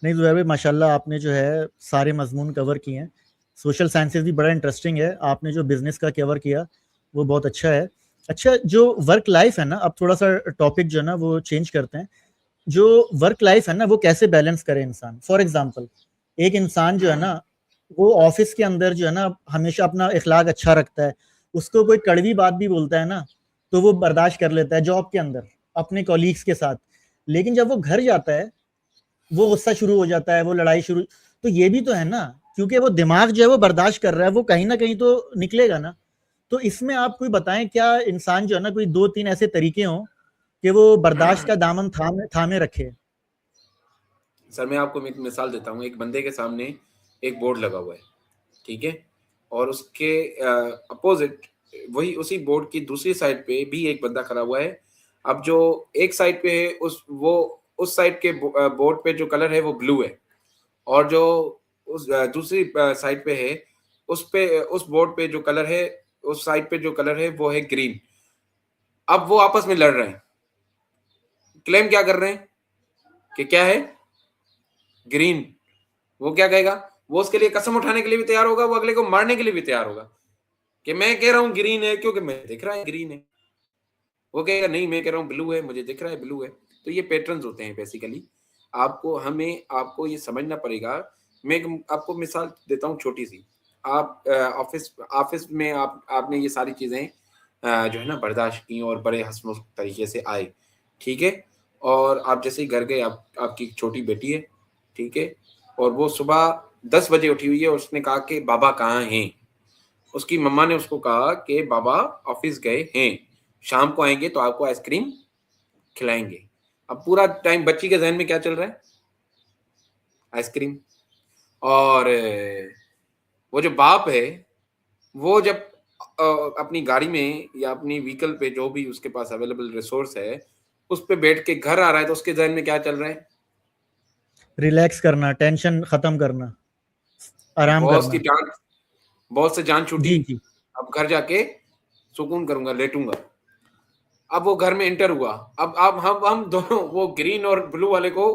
नहीं जुबैर भाई, माशाल्लाह आपने जो है सारे मजमून कवर किए हैं। सोशल साइंसेज भी बड़ा इंटरेस्टिंग है। आपने जो बिजनेस का कवर किया वो बहुत अच्छा है। अच्छा, जो वर्क लाइफ है ना, अब थोड़ा सा टॉपिक जो है ना वो चेंज करते हैं। जो वर्क लाइफ है ना वो कैसे बैलेंस करे इंसान। फॉर एग्जांपल, एक इंसान जो है ना वो ऑफिस के अंदर जो है ना हमेशा अपना इखलाक अच्छा रखता है। उसको कोई कड़वी बात भी बोलता है ना, तो वो बर्दाश्त कर लेता है जॉब के अंदर अपने कॉलीग्स के साथ। लेकिन जब वो घर जाता है, वो गुस्सा शुरू हो जाता है, वो लड़ाई शुरू। तो ये भी तो है ना, क्योंकि वो दिमाग जो है वो बर्दाश्त कर रहा है, वो कहीं ना कहीं तो निकलेगा ना। तो इसमें आप कोई बताएं, क्या इंसान जो है ना कोई दो तीन ऐसे तरीके हों कि वो बर्दाश्त का दामन थामे थामे रखे। सर, मैं आपको एक मिसाल देता हूँ। एक बंदे के सामने एक बोर्ड लगा हुआ है, ठीक है, और उसके अपोजिट वही उसी बोर्ड की दूसरी साइड पे भी एक बंदा खड़ा हुआ है। अब जो एक साइड पे है उस साइड के बोर्ड पे जो कलर है वो ब्लू है, और जो उस दूसरी साइड पे है उस बोर्ड पे जो कलर है, उस साइड पे जो कलर है वो है ग्रीन। अब वो आपस में लड़ रहे हैं। क्लेम क्या कर रहे हैं कि क्या है? ग्रीन। वो क्या कहेगा? वो उसके लिए कसम उठाने के लिए भी तैयार होगा, वो अगले को मारने के लिए भी तैयार होगा कि मैं कह रहा हूं ग्रीन है क्योंकि मुझे दिख रहा है ग्रीन है। वो कहेगा नहीं, मैं कह रहा हूं ब्लू है, मुझे दिख रहा है ब्लू है। तो ये पैटर्न्स होते हैं बेसिकली। आपको ये समझना पड़ेगा। मैं आपको मिसाल देता हूँ छोटी सी। आप ऑफिस ऑफिस में आपने ये सारी चीजें जो है ना बर्दाश्त की और बड़े हंसमुख तरीके से आए, ठीक है। और आप जैसे ही घर गए, आपकी एक छोटी बेटी है, ठीक है, और वो सुबह 10 बजे उठी हुई है और उसने कहा कि बाबा कहाँ हैं। उसकी मम्मा ने उसको कहा कि बाबा ऑफिस गए हैं, शाम को आएंगे तो आपको आइसक्रीम खिलाएंगे। अब पूरा टाइम बच्ची के जहन में क्या चल रहा है? आइसक्रीम। और वो जो बाप है, वो जब अपनी गाड़ी में या अपनी व्हीकल पे जो भी उसके पास अवेलेबल रिसोर्स है, उस पे बैठ के घर आ रहा है, तो उसके जहन में क्या चल रहा है? रिलैक्स करना, टेंशन खत्म करना, आराम बॉस की करना। डांट, बॉस से जान छूटी, जी जी। अब घर जाके सुकून करूंगा, लेटूंगा। अब वो घर में एंटर हुआ। अब हम दोनों वो ग्रीन और ब्लू वाले को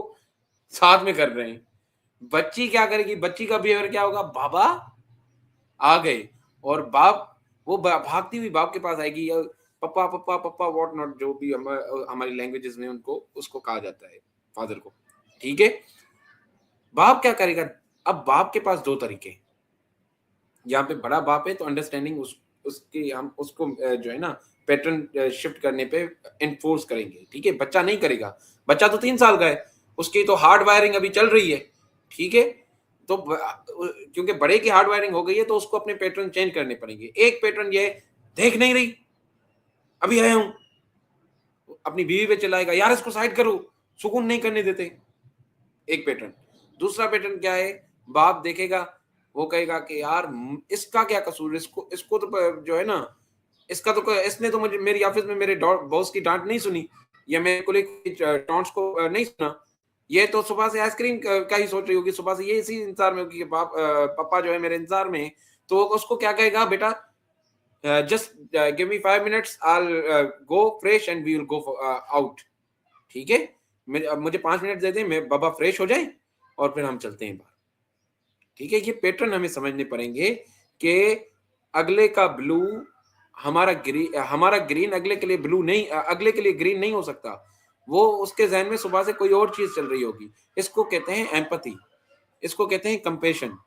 साथ में कर रहे हैं। बच्ची क्या करेगी? बच्ची का बिहेवियर क्या होगा? बाबा आ गए। और बाप, वो भागती हुई बाप के पास आएगी, या पप्पा पप्पा पप्पा व्हाट नॉट, जो भी हमारी लैंग्वेजेस में उनको उसको कहा जाता है, फादर को, ठीक है। बाप क्या करेगा? अब बाप के पास दो तरीके हैं। यहाँ पे बड़ा बाप है तो अंडरस्टैंडिंग उसकी हम उसको जो है ना पैटर्न शिफ्ट करने पे एनफोर्स करेंगे, ठीक है। बच्चा नहीं करेगा, बच्चा तो 3 साल का है, उसकी तो हार्ड वायरिंग अभी चल रही है, ठीक है। तो क्योंकि बड़े की हार्ड वायरिंग हो गई है तो उसको अपने पैटर्न चेंज करने पड़ेंगे। एक पैटर्न ये देख नहीं रही, अभी आया हूं, अपनी बीवी पे चिल्लाएगा, यार इसको साइड करो, सुकून नहीं करने देते, एक पैटर्न। दूसरा पैटर्न क्या है, बाप देखेगा, वो कहेगा कि यार इसका क्या कसूर, इसको इसको तो जो है ना, इसका तो इसने तो मुझे मेरी ऑफिस में मेरे बॉस की डांट नहीं सुनी, या मेरे कोलीग की टॉन्ट्स को नहीं सुना, ये तो सुबह से आइसक्रीम का ही सोच रही होगी, सुबह से ये इसी इंतजार में होगी कि पापा जो है मेरे इंतजार में। तो उसको क्या कहेगा, बेटा just give me 5 minutes, I go fresh and we will go out, ठीक है। अब मुझे 5 मिनट दे दें, मैं बाबा फ्रेश हो जाए और फिर हम चलते हैं बाहर, ठीक है। ये पैटर्न हमें समझने पड़ेंगे कि अगले का ब्लू हमारा ग्रीन अगले के लिए ब्लू नहीं, अगले के लिए ग्रीन नहीं हो सकता। वो उसके जहन में सुबह से कोई और चीज चल रही होगी। इसको कहते हैं एम्पैथी, इसको कहते हैं कंपैशन,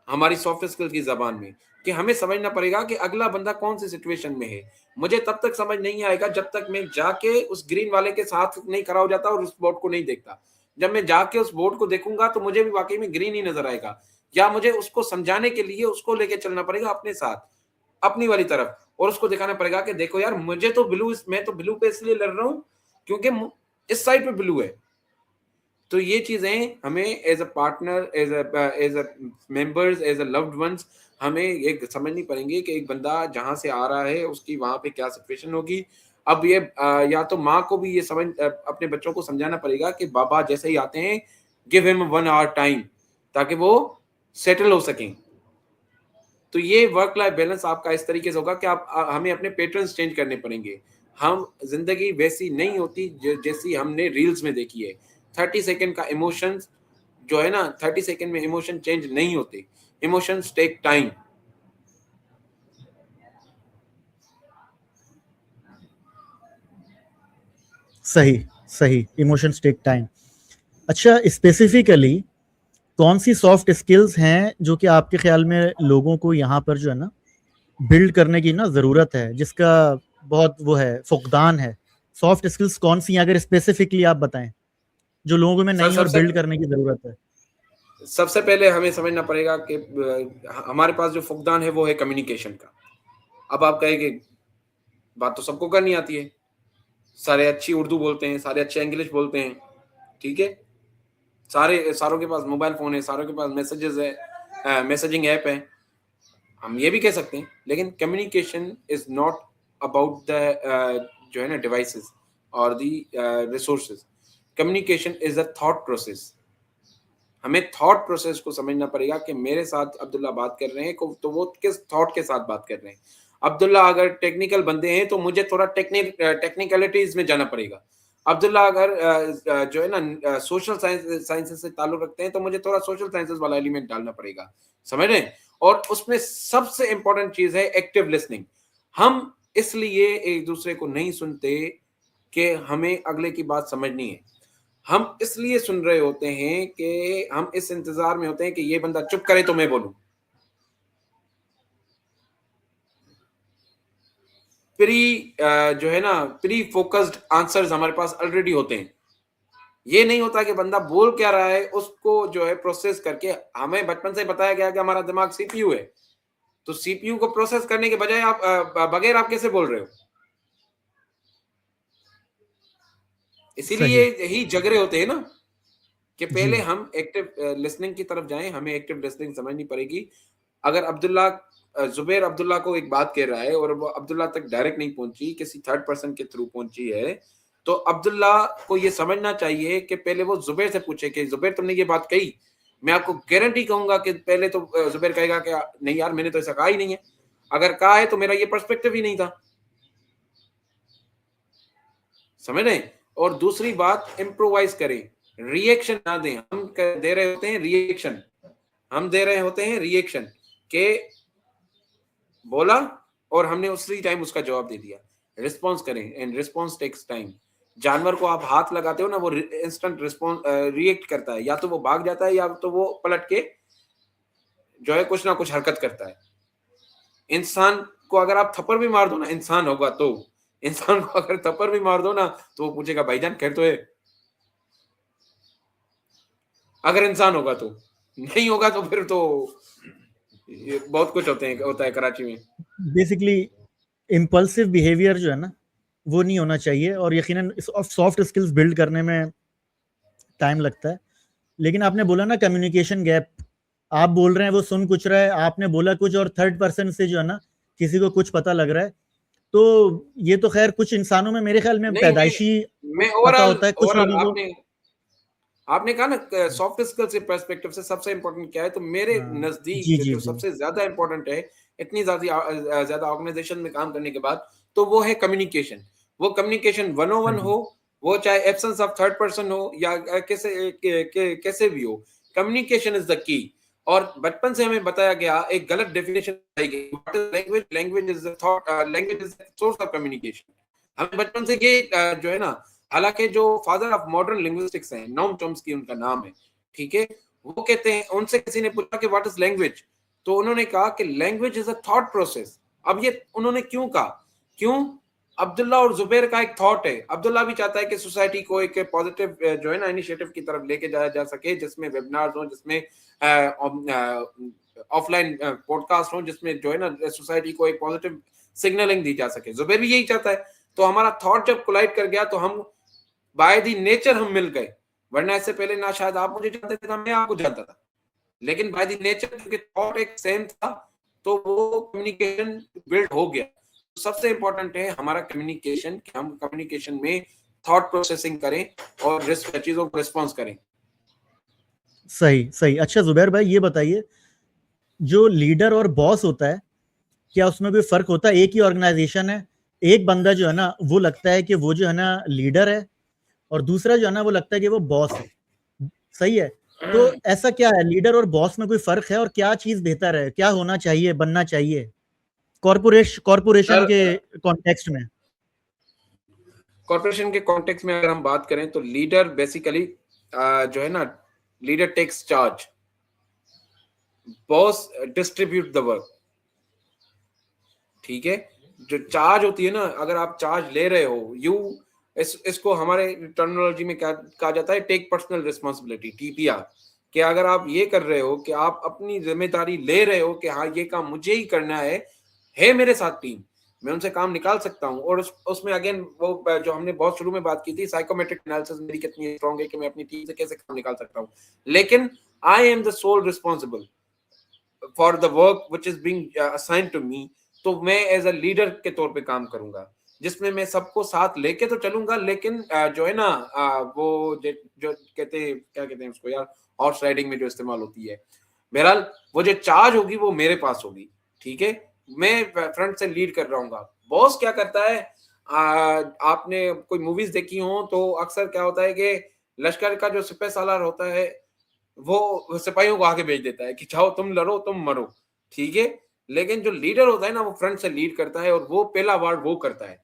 हमारी सॉफ्ट स्किल की जबान में, कि हमें समझना पड़ेगा कि अगला बंदा कौन सी सिचुएशन में है। मुझे तब तक समझ नहीं आएगा जब तक मैं जाके उस ग्रीन वाले के साथ नहीं खड़ा हो जाता और उस बोर्ड को नहीं देखता। जब मैं जाके उस बोर्ड को देखूंगा तो मुझे भी वाकई में ग्रीन ही नजर आएगा, या मुझे उसको समझाने के लिए उसको लेके चलना पड़ेगा अपने साथ, अपनी वाली तरफ, और उसको दिखाना पड़ेगा कि देखो यार, मुझे तो ब्लू, मैं तो ब्लू पे इसलिए लड़ रहा हूं क्योंकि इस साइड पे ब्लू है। तो ये चीजें हमें as a partner, as a members, as a loved ones, हमें ये समझनी पड़ेंगे कि एक बंदा जहां से आ रहा है उसकी वहां पे क्या सिचुएशन होगी। अब ये या तो माँ को भी ये अपने बच्चों को समझाना पड़ेगा कि बाबा जैसे ही आते हैं, गिव हिम 1 आवर टाइम, ताकि वो सेटल हो सकें। तो ये वर्क लाइफ बैलेंस आपका इस तरीके से होगा कि हमें अपने पैटर्न्स चेंज करने पड़ेंगे। हम जिंदगी वैसी नहीं होती जैसी हमने रील्स में देखी है। 30 सेकंड का इमोशंस जो है ना, 30 सेकंड में इमोशन चेंज नहीं होते, इमोशंस टेक टाइम। सही, सही, इमोशंस टेक टाइम। अच्छा, स्पेसिफिकली कौन सी सॉफ्ट स्किल्स हैं जो कि आपके ख्याल में लोगों को यहाँ पर जो है ना बिल्ड करने की ना ज़रूरत है, जिसका बहुत वो है, फुकदान है? सॉफ्ट स्किल्स कौन सी हैं, अगर स्पेसिफिकली आप बताएं, जो लोगों में सर नहीं और सबसे बिल्ड करने की ज़रूरत है? सबसे पहले हमें समझना पड़ेगा कि हमारे पास जो फुकदान है वो है कम्युनिकेशन का। अब आप कहेंगे बात तो सबको करनी आती है, सारे अच्छी उर्दू बोलते हैं, सारे अच्छे इंग्लिश बोलते हैं, ठीक है, सारों के पास मोबाइल फोन है, सारों के पास मैसेजेस है, मैसेजिंग ऐप है, हम ये भी कह सकते हैं। लेकिन communication is not about the जो है ना डिवाइसेस और दी resources. Communication is a thought process. हमें थॉट प्रोसेस को समझना पड़ेगा कि मेरे साथ अब्दुल्ला बात कर रहे हैं तो वो किस थॉट के साथ बात कर रहे हैं। अब्दुल्ला अगर टेक्निकल बंदे हैं तो मुझे थोड़ा टेक्निकलिटीज में जाना पड़ेगा। अब्दुल्ला अगर जो है ना सोशल साइंसेस से ताल्लुक रखते हैं तो मुझे थोड़ा सोशल साइंसेस वाला एलिमेंट डालना पड़ेगा, समझ रहे हैं। और उसमें सबसे इंपॉर्टेंट चीज है एक्टिव लिसनिंग। हम इसलिए एक दूसरे को नहीं सुनते कि हमें अगले की बात समझनी है, हम इसलिए सुन रहे होते हैं कि हम इस इंतजार में होते हैं कि ये बंदा चुप करे तो मैं बोलूं। जो है ना प्री फोकस्ड आंसर्स हमारे पास ऑलरेडी होते हैं। ये नहीं होता कि बंदा बोल क्या रहा है उसको जो है प्रोसेस करके, हमें बचपन से बताया गया कि हमारा दिमाग सीपीयू है, तो सीपीयू को प्रोसेस करने के बजाय आप बगैर आप कैसे बोल रहे हो। इसीलिए सही। यही झगड़े होते हैं ना, कि जी। पहले हम एक्टिव लिसनिंग की तरफ जाएं। हमें एक्टिव लिसनिंग समझनी पड़ेगी। अगर जुबैर अब्दुल्ला को एक बात कह रहा है और वो अब्दुल्ला तक डायरेक्ट नहीं पहुंची, किसी थर्ड पर्सन के थ्रू पहुंची है, तो अब्दुल्ला को ये समझना चाहिए कि पहले वो जुबैर से पूछे कि जुबैर तुमने ये बात कही। मैं आपको गारंटी कहूंगा कि पहले तो जुबैर कहेगा कि नहीं यार मैंने तो ऐसा कहा ही नहीं है, अगर कहा है तो मेरा ये पर्सपेक्टिव ही नहीं था, समझ रहे हैं। और दूसरी बात, इम्प्रोवाइज करें, रिएक्शन ना दें। हम दे रहे होते हैं रिएक्शन, हम दे रहे होते हैं रिएक्शन के बोला और हमने उसी टाइम उसका जवाब दे दिया। रिस्पॉन्स करें, एंड रिस्पॉन्स टेक्स टाइम। जानवर को आप हाथ लगाते हो ना, वो इंस्टेंट रिस्पॉन्स रिएक्ट करता है, या तो वो भाग जाता है या तो वो पलट के जो है कुछ ना कुछ हरकत करता है। इंसान को अगर आप थप्पड़ भी मार दो ना, इंसान होगा तो, इंसान को अगर थप्पड़ भी मार दो ना, तो वो पूछेगा भाईजान खैर तो है? अगर इंसान होगा तो। नहीं होगा तो फिर तो ये बहुत कुछ होता है कराची में। बेसिकली इम्पल्सिव बिहेवियर जो है ना, वो नहीं होना चाहिए, और यकीनन सॉफ्ट स्किल्स बिल्ड करने में टाइम लगता है। लेकिन आपने बोला ना कम्युनिकेशन गैप, आप बोल रहे हैं वो सुन कुछ रहा है, आपने बोला कुछ और थर्ड पर्सन से जो है ना किसी को कुछ पता लग रहा है। तो ये तो खैर कुछ इंसानों में मेरे ख्याल में नहीं, पैदाइशी मैं पता ओवरऑल होता है, कुछ ओवरऑल लोगों को। आपने आपने कहा ना सॉफ्ट स्किल्स के पर्सपेक्टिव से सबसे इंपॉर्टेंट क्या है, तो मेरे हाँ, जी नजदीक जी जो जी। सबसे ज्यादा इंपॉर्टेंट है इतनी ज्यादा ऑर्गेनाइजेशन में काम करने के बाद, तो वो है कम्युनिकेशन। वो कम्युनिकेशन वन ओ हाँ वन जी। हो, वो चाहे एब्सेंस ऑफ थर्ड पर्सन हो या कैसे भी हो, कम्युनिकेशन इज द की। और बचपन से हमें बताया गया, एक गलत डेफिनेशन बताई गई, what is language, language is the thought, language is the source of communication. हमें बचपन से ये जो है ना, हालांकि जो फादर ऑफ मॉडर्न लिंग्विस्टिक्स हैं, नोम चॉम्स्की उनका नाम है, ठीक है, वो कहते हैं, उनसे किसी ने पूछा कि व्हाट इज लैंग्वेज, तो उन्होंने कहा कि language is a thought process. अब ये उन्होंने क्यों कहा? क्यों? अब्दुल्ला और जुबैर का एक थॉट है। अब्दुल्ला भी चाहता है कि सोसाइटी को एक पॉजिटिव जो है ना इनिशिएटिव की तरफ लेके जाया जा सके, जिसमें वेबिनार्स हो, जिसमें ऑफलाइन पॉडकास्ट हो, जिसमें जो है ना सोसाइटी को एक पॉजिटिव सिग्नलिंग दी जा सके। जुबैर भी यही चाहता है। तो हमारा थॉट जब कोलाइड कर गया, तो हम बाय दी नेचर हम मिल गए। वरना इससे पहले ना शायद आप मुझे जानते थे, ना मैं आपको जानता था। लेकिन बाय दी नेचर क्योंकि थॉट एक सेम था, तो वो कम्युनिकेशन बिल्ड हो गया। सबसे इंपॉर्टेंट है हमारा कम्युनिकेशन, कि हम कम्युनिकेशन में थॉट प्रोसेसिंग करें और चीजों को रिस्पॉन्स करें। सही सही। अच्छा जुबैर भाई ये बताइए, जो लीडर और बॉस होता है, क्या उसमें कोई फर्क होता है? एक ही ऑर्गेनाइजेशन है, एक बंदा जो है ना वो लगता है कि वो जो है ना लीडर है, और दूसरा जो है ना वो लगता है कि वो बॉस है। सही है? तो ऐसा क्या है, लीडर और बॉस में कोई फर्क है, और क्या चीज बेहतर है, क्या होना चाहिए, बनना चाहिए कॉरपोरेशन सर, के कॉन्टेक्स्ट में? कॉर्पोरेशन के कॉन्टेक्स्ट में अगर हम बात करें, तो लीडर बेसिकली जो है ना, leader takes charge, boss distribute the work. ठीक है, जो चार्ज होती है ना, अगर आप चार्ज ले रहे हो, इसको हमारे टर्मिनोलॉजी में क्या कहा जाता है, टेक पर्सनल रिस्पॉन्सिबिलिटी, टीपीआर। कि अगर आप ये कर रहे हो कि आप अपनी जिम्मेदारी ले रहे हो कि हाँ ये काम मुझे ही करना है मेरे साथ टीम, मैं उनसे काम निकाल सकता हूँ। और उसमें अगेन वो जो हमने बहुत शुरू में बात की थी, साइकोमेट्रिक एनालिसिस मेरी कितनी स्ट्रांग है कि मैं अपनी टीम से कैसे काम निकाल सकता हूँ। लेकिन I am the sole responsible for the work which is being assigned to me. तो मैं एज अ लीडर के तौर पे काम करूंगा, जिसमें मैं सबको साथ लेके तो चलूंगा, लेकिन जो है ना वो जो कहते हैं, क्या कहते हैं उसको यार, हॉर्स राइडिंग में जो इस्तेमाल होती है, बहरहाल वो जो चार्ज होगी वो मेरे पास होगी। ठीक है, मैं फ्रंट से लीड कर रहा हूँ। बॉस क्या करता है, आपने कोई मूवीज देखी हो तो अक्सर क्या होता है कि लश्कर का जो सिपह सालार होता है, वो सिपाहियों को आगे भेज देता है कि जाओ तुम लड़ो तुम मरो। ठीक है, लेकिन जो लीडर होता है ना, वो फ्रंट से लीड करता है, और वो पहला वार्ड वो करता है।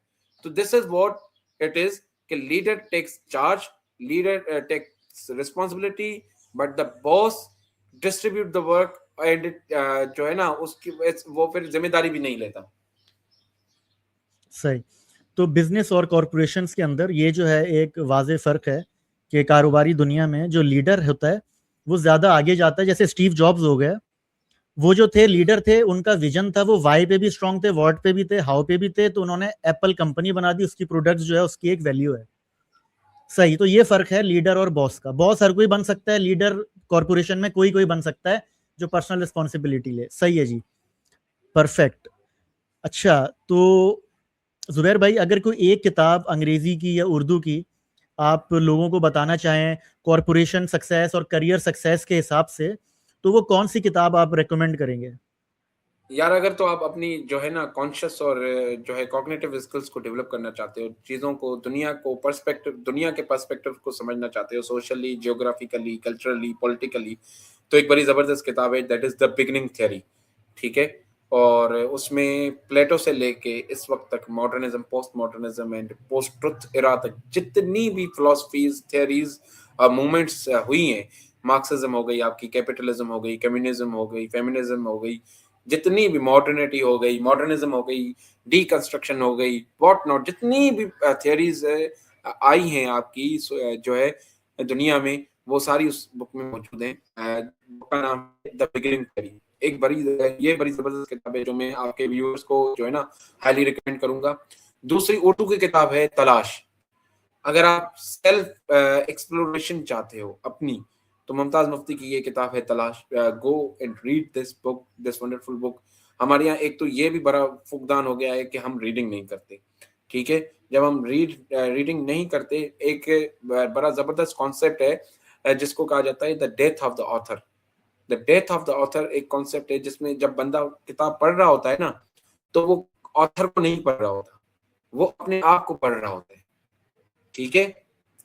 तो this is what it is, कि leader takes charge, leader takes responsibility, but the boss distribute the work, and जो है ना उसकी वो फिर जिम्मेदारी भी नहीं लेता। सही। तो बिजनेस और कॉरपोरेशंस के अंदर ये जो है एक वाज़ेह फ़र्क है कि कारोबारी दुनिया में जो लीडर होता है वो ज़्यादा आगे जाता है। जैसे स्टीव जॉब्स हो गए, वो जो थे लीडर थे, उनका विजन था, वो वाई पे भी स्ट्रांग थे, वॉट पे भी थे, हाउ पे भी थे, तो उन्होंने एप्पल कंपनी बना दी, उसकी प्रोडक्ट्स जो है उसकी एक वैल्यू है। सही। तो ये फ़र्क है लीडर और बॉस का। बॉस हर कोई बन सकता है, लीडर कॉरपोरेशन में कोई कोई बन सकता है जो पर्सनल रिस्पॉन्सिबिलिटी ले। सही है जी, परफेक्ट। अच्छा, तो जुबैर भाई अगर कोई एक किताब अंग्रेजी की या उर्दू की आप लोगों को बताना चाहें कॉरपोरेशन सक्सेस और करियर सक्सेस के हिसाब से, तो वो कौन सी किताब आप रेकमेंड करेंगे? यार, अगर तो आप अपनी जो है ना कॉन्शियस और जो है कॉग्निटिव स्किल्स को डेवलप करना चाहते हो, चीज़ों को, दुनिया के पर्सपेक्टिव को समझना चाहते हो, सोशली, जियोग्राफिकली, कल्चरली, पॉलिटिकली, तो एक बड़ी ज़बरदस्त किताब है, that is the beginning theory. ठीक है, और उसमें प्लेटो से लेके इस वक्त तक modernism, post modernism and post truth era तक जितनी भी फिलोसफीज, थियरीज, मूवमेंट्स हुई हैं, मार्क्सिज्म हो गई, आपकी कैपिटलिज्म हो गई, कम्युनिज्म हो गई, फेमिनिज्म हो गई, जितनी भी मॉडर्निटी हो गई, मॉडर्निज्म हो गई, डीकंस्ट्रक्शन हो गई, व्हाट नॉट, जितनी भी थियरीज आई हैं आपकी जो है दुनिया में, वो सारी उस बुक में मौजूद हैं। बुक का नाम है द बिगिनिंग थियरी। एक बड़ी जबरदस्त किताब है जो मैं आपके व्यूअर्स को जो है ना हाईली रिकमेंड करूंगा। दूसरी उर्दू की किताब है तलाश। अगर आप सेल्फ एक्सप्लोरेशन चाहते हो अपनी, तो मुमताज मुफ्ती की ये किताब है तलाश। Go and read this book, this wonderful book. हमारे यहाँ एक तो ये भी बड़ा फुकदान हो गया है कि हम रीडिंग नहीं करते। ठीक है, जब हम रीडिंग नहीं करते, एक बड़ा जबरदस्त कॉन्सेप्ट है जिसको कहा जाता है the death of the author. The death of the author एक कॉन्सेप्ट है जिसमें जब बंदा किताब पढ़ रहा होता है ना, तो वो ऑथर को नहीं पढ़ रहा होता, वो अपने आप को पढ़ रहा होता है। ठीक है,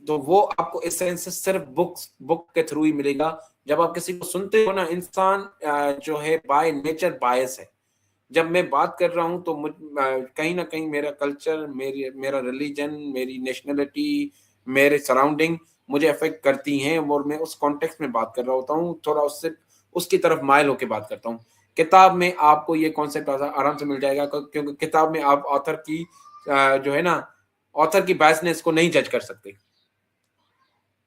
तो वो आपको इस सेंस से सिर्फ बुक के थ्रू ही मिलेगा। जब आप किसी को सुनते हो ना, इंसान जो है बाय नेचर बायस है। जब मैं बात कर रहा हूं तो कहीं ना कहीं मेरा कल्चर, मेरा रिलीजन, मेरी नेशनलिटी, मेरे सराउंडिंग मुझे अफेक्ट करती हैं, और मैं उस कॉन्टेक्स्ट में बात कर रहा होता हूँ, थोड़ा उसकी तरफ माइल होकर बात करता हूँ। किताब में आपको ये कॉन्सेप्ट आराम से मिल जाएगा, क्योंकि किताब में आप ऑथर की जो है ना, ऑथर की बायसनेस को नहीं जज कर सकते।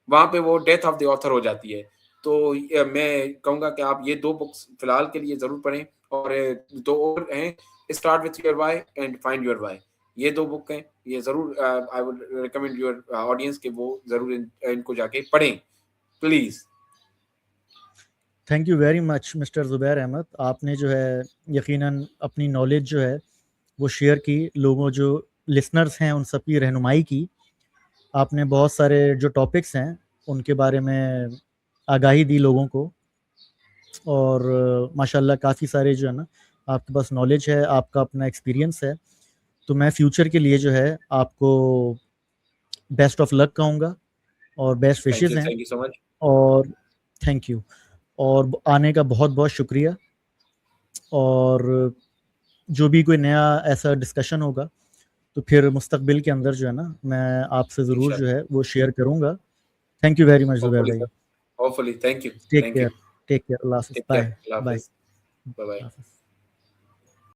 वहां पे वो डेथ ऑफ द ऑथर हो जाती है। तो मैं कहूंगा कि आप ये 2 बुक्स फिलहाल के लिए जरूर पढ़ें, और 2 और हैं, start with your why and find your why. ये 2 बुक हैं, ये जरूर I would recommend your audience के वो जरूर इनको जाके पढ़ें please. Thank you very much mister Zubair Ahmed. आपने जो है यकीनन अपनी नॉलेज जो है वो शेयर की, लोगों जो लिसनर्स हैं उन सब की रहनुमाई की। आपने बहुत सारे जो टॉपिक्स हैं उनके बारे में आगाही दी लोगों को, और माशाल्लाह काफ़ी सारे जो है ना आपके पास नॉलेज है, आपका अपना एक्सपीरियंस है। तो मैं फ्यूचर के लिए जो है आपको बेस्ट ऑफ लक कहूँगा और बेस्ट विशेज़ हैं। Thank you so much. और थैंक यू, और आने का बहुत बहुत शुक्रिया। और जो भी कोई नया ऐसा डिस्कशन होगा तो फिर मुस्तकबिल के अंदर जो है ना मैं आपसे ज़रूर जो है वो शेयर करूँगा। Thank you very much Zubair भाई। Hopefully, thank you. Take care, take care, Allah हाफ़िज़, take care, bye Allah bye हाफिज, बाय बाय। हाफ़िज़।